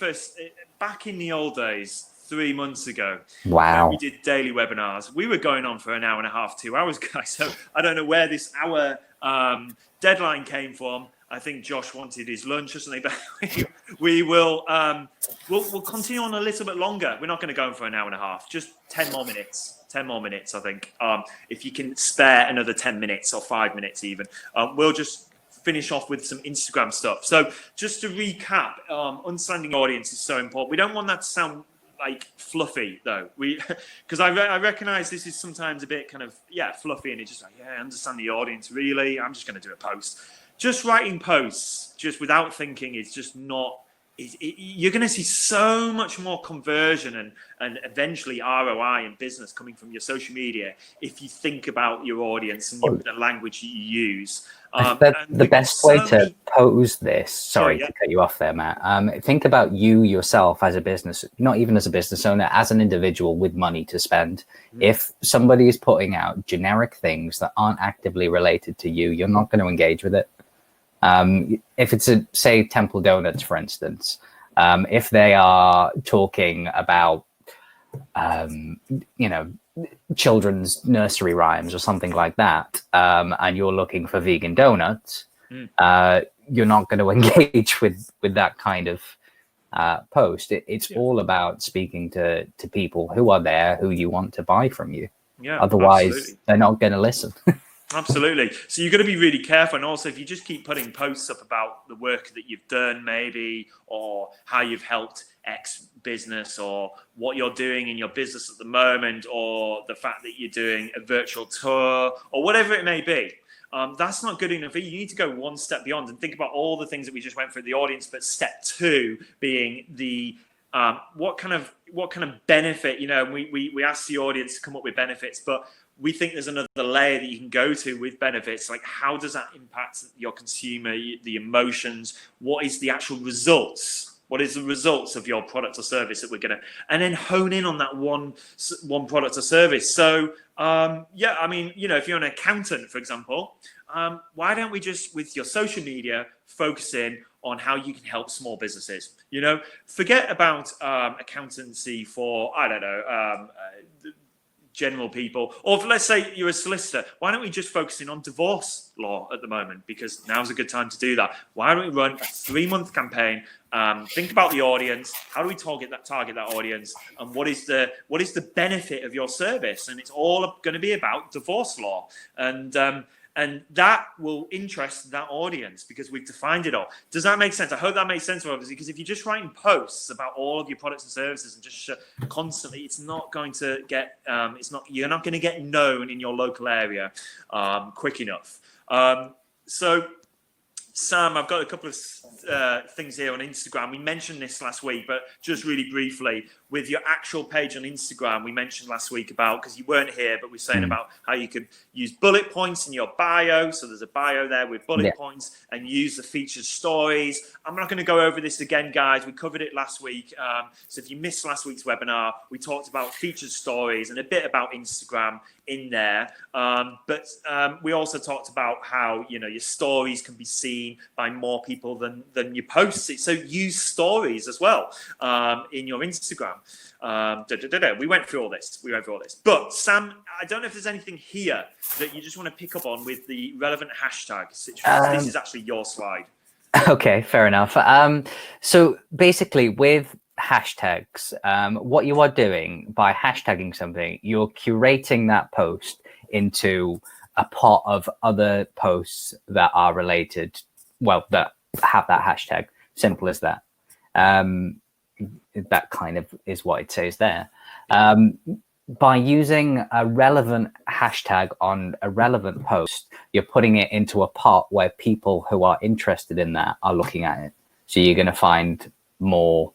back in the old days, 3 months ago, wow, we did daily webinars. We were going on for an hour and a half, 2 hours, guys. So I don't know where this hour deadline came from. I think Josh wanted his lunch or something, but we'll continue on a little bit longer. We're not going to go on for an hour and a half, just 10 more minutes. 10 more minutes, I think. If you can spare another 10 minutes or 5 minutes even, we'll just finish off with some Instagram stuff. So just to recap, understanding audience is so important. We don't want that to sound like fluffy though, because I recognize this is sometimes a bit kind of fluffy, and it's just like, understand the audience, really, I'm just going to do a post. Just writing posts just without thinking is just not, you're going to see so much more conversion and eventually ROI in business coming from your social media if you think about your audience and the language that you use. The best way to pose this, sorry to cut you off there, Matt. Think about you yourself as a business, not even as a business owner, as an individual with money to spend. If somebody is putting out generic things that aren't actively related to you, you're not going to engage with it. If it's say Temple Donuts, for instance, if they are talking about, children's nursery rhymes or something like that, and you're looking for vegan donuts, you're not going to engage with that kind of post. It's all about speaking to people who are there, who you want to buy from you. Otherwise, absolutely, they're not going to listen. Absolutely. So you've got to be really careful. And also, if you just keep putting posts up about the work that you've done, maybe, or how you've helped X business, or what you're doing in your business at the moment, or the fact that you're doing a virtual tour, or whatever it may be, that's not good enough. You need to go one step beyond and think about all the things that we just went through the audience. But step 2 being the what kind of benefit, we ask the audience to come up with benefits, but we think there's another layer that you can go to with benefits. Like, how does that impact your consumer, the emotions? What is the actual results? What is the results of your product or service that we're going to, and then hone in on that one product or service. So, if you're an accountant, for example, why don't we just, with your social media, focus in on how you can help small businesses? Forget about accountancy for, general people, or let's say you're a solicitor. Why don't we just focus in on divorce law at the moment, because now's a good time to do that. Why don't we run a 3-month campaign? Think about the audience. How do we target that audience, and what is the benefit of your service? And it's all going to be about divorce law, and that will interest that audience because we've defined it all. Does that make sense? I hope that makes sense, obviously, because if you're just writing posts about all of your products and services and just constantly, it's not going to get, you're not going to get known in your local area quick enough. So Sam, I've got a couple of things here on Instagram. We mentioned this last week, but just really briefly, with your actual page on Instagram, we mentioned last week about, because you weren't here, but we're saying about how you could use bullet points in your bio. So there's a bio there with bullet points, and use the featured stories. I'm not going to go over this again, guys. We covered it last week. So if you missed last week's webinar, we talked about featured stories and a bit about Instagram in there. But we also talked about how, your stories can be seen by more people than your posts. So use stories as well in your Instagram. We went through all this. But Sam, I don't know if there's anything here that you just want to pick up on with the relevant hashtag situation. This is actually your slide. Okay, fair enough. So basically with hashtags, what you are doing by hashtagging something, you're curating that post into a pot of other posts that are related, that have that hashtag. Simple as that. That kind of is what it says there. By using a relevant hashtag on a relevant post, you're putting it into a pot where people who are interested in that are looking at it. So you're going to find more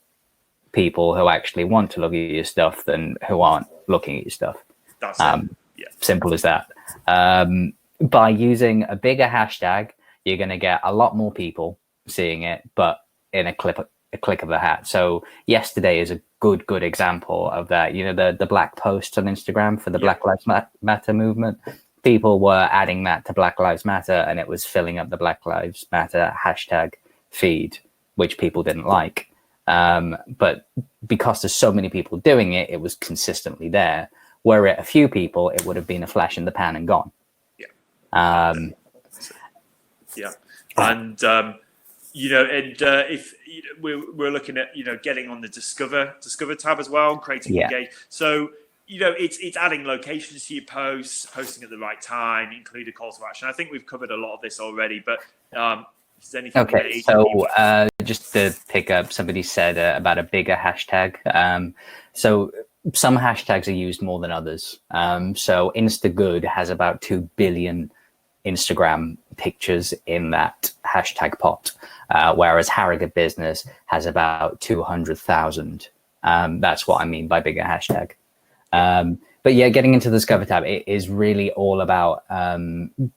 people who actually want to look at your stuff than who aren't looking at your stuff. That's it. Yeah. Simple as that. By using a bigger hashtag, you're going to get a lot more people seeing it, but in a click of a hat. So yesterday is a good example of that. The black posts on Instagram for the Black Lives Matter movement. People were adding that to Black Lives Matter, and it was filling up the Black Lives Matter hashtag feed, which people didn't like. But because there's so many people doing it, it was consistently there. Were it a few people, it would have been a flash in the pan and gone. If we're looking at getting on the discover tab as well, and creating engage. So it's adding locations to your posts, posting at the right time, include a call to action. I think we've covered a lot of this already, but is there anything? Okay, so just to pick up, somebody said about a bigger hashtag. So some hashtags are used more than others. So Instagood has about 2 billion Instagram pictures in that hashtag pot, whereas Harrogate Business has about 200,000. That's what I mean by bigger hashtag. But yeah, getting into the Discover tab, it is really all about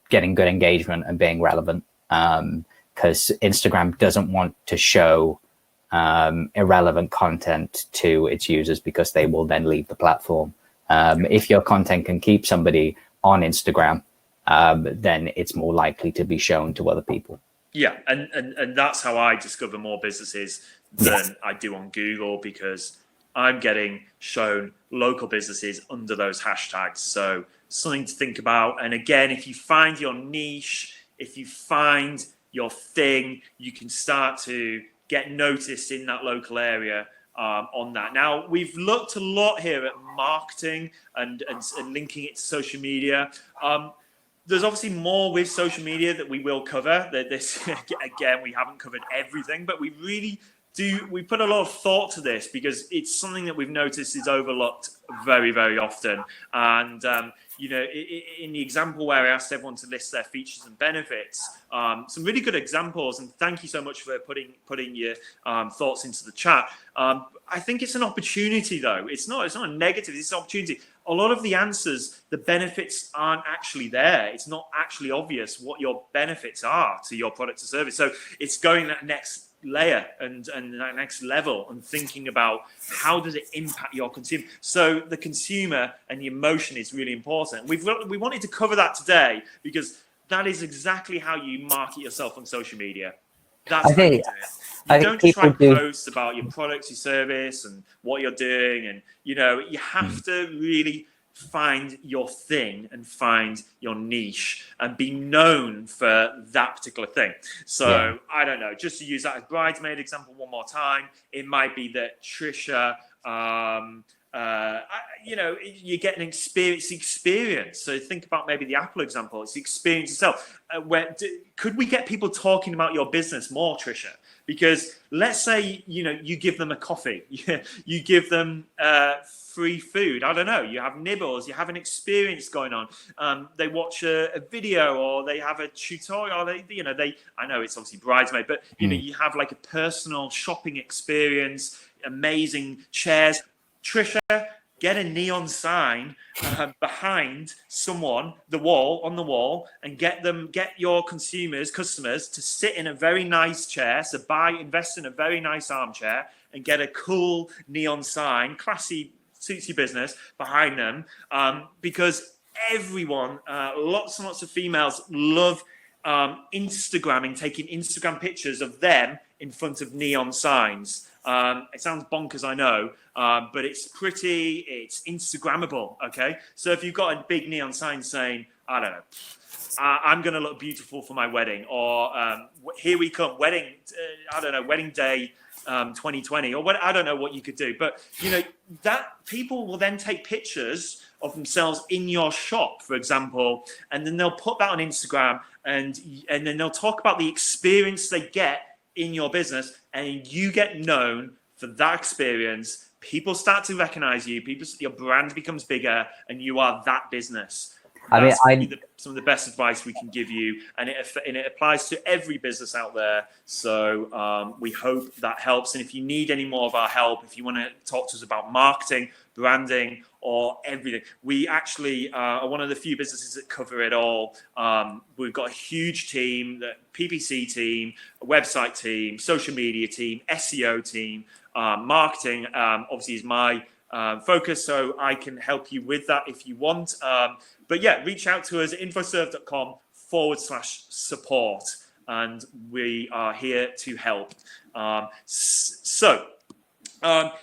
getting good engagement and being relevant, because Instagram doesn't want to show irrelevant content to its users, because they will then leave the platform. If your content can keep somebody on Instagram, then it's more likely to be shown to other people. Yeah, and that's how I discover more businesses than I do on Google, because I'm getting shown local businesses under those hashtags. So something to think about. And again, if you find your niche, if you find your thing, you can start to get noticed in that local area on that. Now, we've looked a lot here at marketing and linking it to social media. There's obviously more with social media that we will cover. This again, we haven't covered everything, but we really do. We put a lot of thought to this because it's something that we've noticed is overlooked very, very often. And in the example where I asked everyone to list their features and benefits, some really good examples. And thank you so much for putting your thoughts into the chat. I think it's an opportunity, though. It's not a negative. It's an opportunity. A lot of the answers, the benefits aren't actually there. It's not actually obvious what your benefits are to your product or service. So it's going that next layer and that next level and thinking about how does it impact your consumer. So the consumer and the emotion is really important. We wanted to cover that today because that is exactly how you market yourself on social media. That's how you do it. You don't try to post about your products, your service, and what you're doing. And, you have to really find your thing and find your niche and be known for that particular thing. So, I don't know, just to use that as bridesmaid example one more time, it might be that Trisha you're getting experience. So think about maybe the Apple example. It's the experience itself. Could we get people talking about your business more, Trisha? Because let's say, you give them a coffee, you give them free food. I don't know. You have nibbles. You have an experience going on. They watch a video, or they have a tutorial. I know it's obviously bridesmaid, but you have like a personal shopping experience. Amazing chairs. Trisha, get a neon sign behind someone, on the wall, and get your customers to sit in a very nice chair. So invest in a very nice armchair and get a cool neon sign, classy, suits your business, behind them. Because everyone, lots and lots of females love Instagramming, taking Instagram pictures of them in front of neon signs. It sounds bonkers, I know, but it's Instagrammable, okay? So if you've got a big neon sign saying, I don't know, I'm going to look beautiful for my wedding, or here we come, wedding day 2020, or what, I don't know what you could do. But, that people will then take pictures of themselves in your shop, for example, and then they'll put that on Instagram, and then they'll talk about the experience they get in your business, and you get known for that experience. People start to recognize you. Your brand becomes bigger, and you are that business. That's some of the best advice we can give you, and it applies to every business out there. So we hope that helps. And if you need any more of our help, if you want to talk to us about marketing, branding, or everything, we actually are one of the few businesses that cover it all. We've got a huge team, the PPC team, a website team, social media team, SEO team, marketing. Obviously, is my focus, so I can help you with that if you want. But yeah, reach out to us at infoserve.com/support, and we are here to help.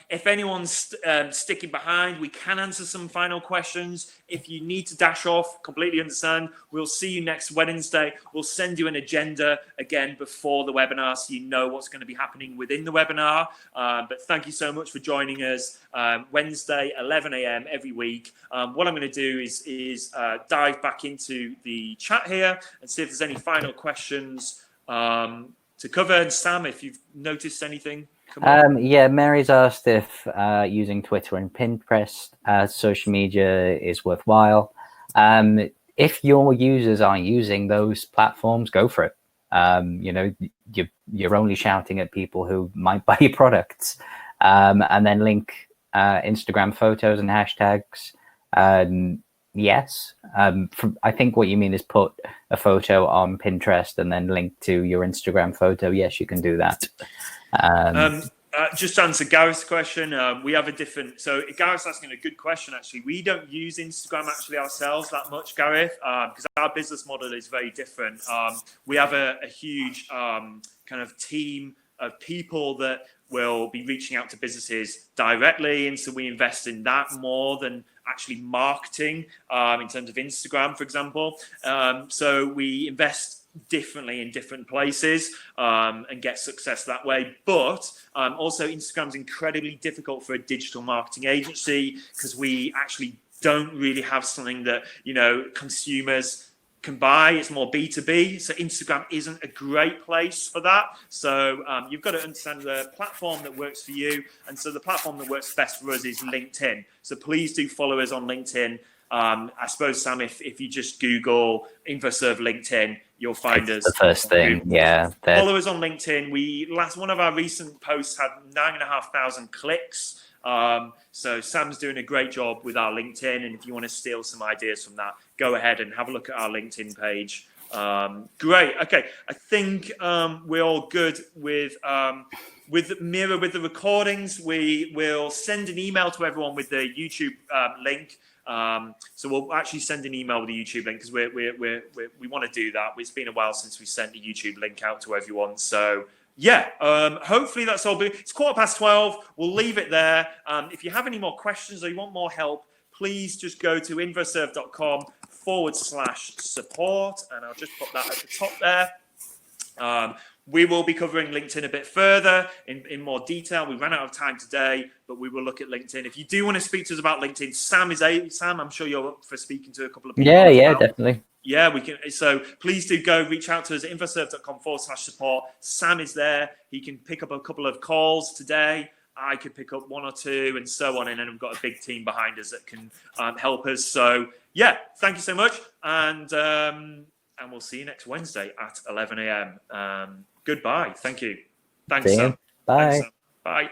If anyone's sticking behind, we can answer some final questions. If you need to dash off, completely understand. We'll see you next Wednesday. We'll send you an agenda again before the webinar, so you know what's going to be happening within the webinar. But thank you so much for joining us. Wednesday, 11 a.m. every week. What I'm going to do is dive back into the chat here and see if there's any final questions to cover. And Sam, if you've noticed anything. Mary's asked if using Twitter and Pinterest as social media is worthwhile. If your users are using those platforms, go for it. You're only shouting at people who might buy your products, and then link Instagram photos and hashtags. Yes. I think what you mean is put a photo on Pinterest and then link to your Instagram photo. Yes, you can do that. Just to answer Gareth's question, we have a different. So Gareth's asking a good question. Actually, we don't use Instagram ourselves that much, Gareth, because our business model is very different. We have a huge kind of team of people that will be reaching out to businesses directly, and so we invest in that more than actually marketing in terms of Instagram, for example. So we invest differently in different places and get success that way. But also Instagram's incredibly difficult for a digital marketing agency, because we actually don't really have something that consumers can buy. It's more B2B, so Instagram isn't a great place for that. So you've got to understand the platform that works for you, and so the platform that works best for us is LinkedIn. So please do follow us on LinkedIn. I suppose, Sam, if you just Google Infoserve LinkedIn, you'll find us. The first thing, yeah. Follow us on LinkedIn. One of our recent posts had 9,500 clicks. So Sam's doing a great job with our LinkedIn, and if you want to steal some ideas from that, go ahead and have a look at our LinkedIn page. Great. Okay, I think we're all good with Mira with the recordings. We will send an email to everyone with the YouTube link. So we'll actually send an email with the YouTube link, because we want to do that. It's been a while since we sent the YouTube link out to everyone. So yeah, hopefully that's all good. It's 12:15. We'll leave it there. If you have any more questions or you want more help, please just go to infoserve.com/support, and I'll just put that at the top there. We will be covering LinkedIn a bit further in more detail. We ran out of time today, but we will look at LinkedIn. If you do want to speak to us about LinkedIn, Sam, I'm sure you're up for speaking to a couple of people. Yeah, definitely. Yeah, we can. So please do go reach out to us at infoserve.com/support. Sam is there. He can pick up a couple of calls today. I could pick up one or two and so on. And then we've got a big team behind us that can help us. So yeah, thank you so much. And we'll see you next Wednesday at 11 a.m. Goodbye. Thank you. Thanks, Sam. Bye. Thanks, Sam. Bye.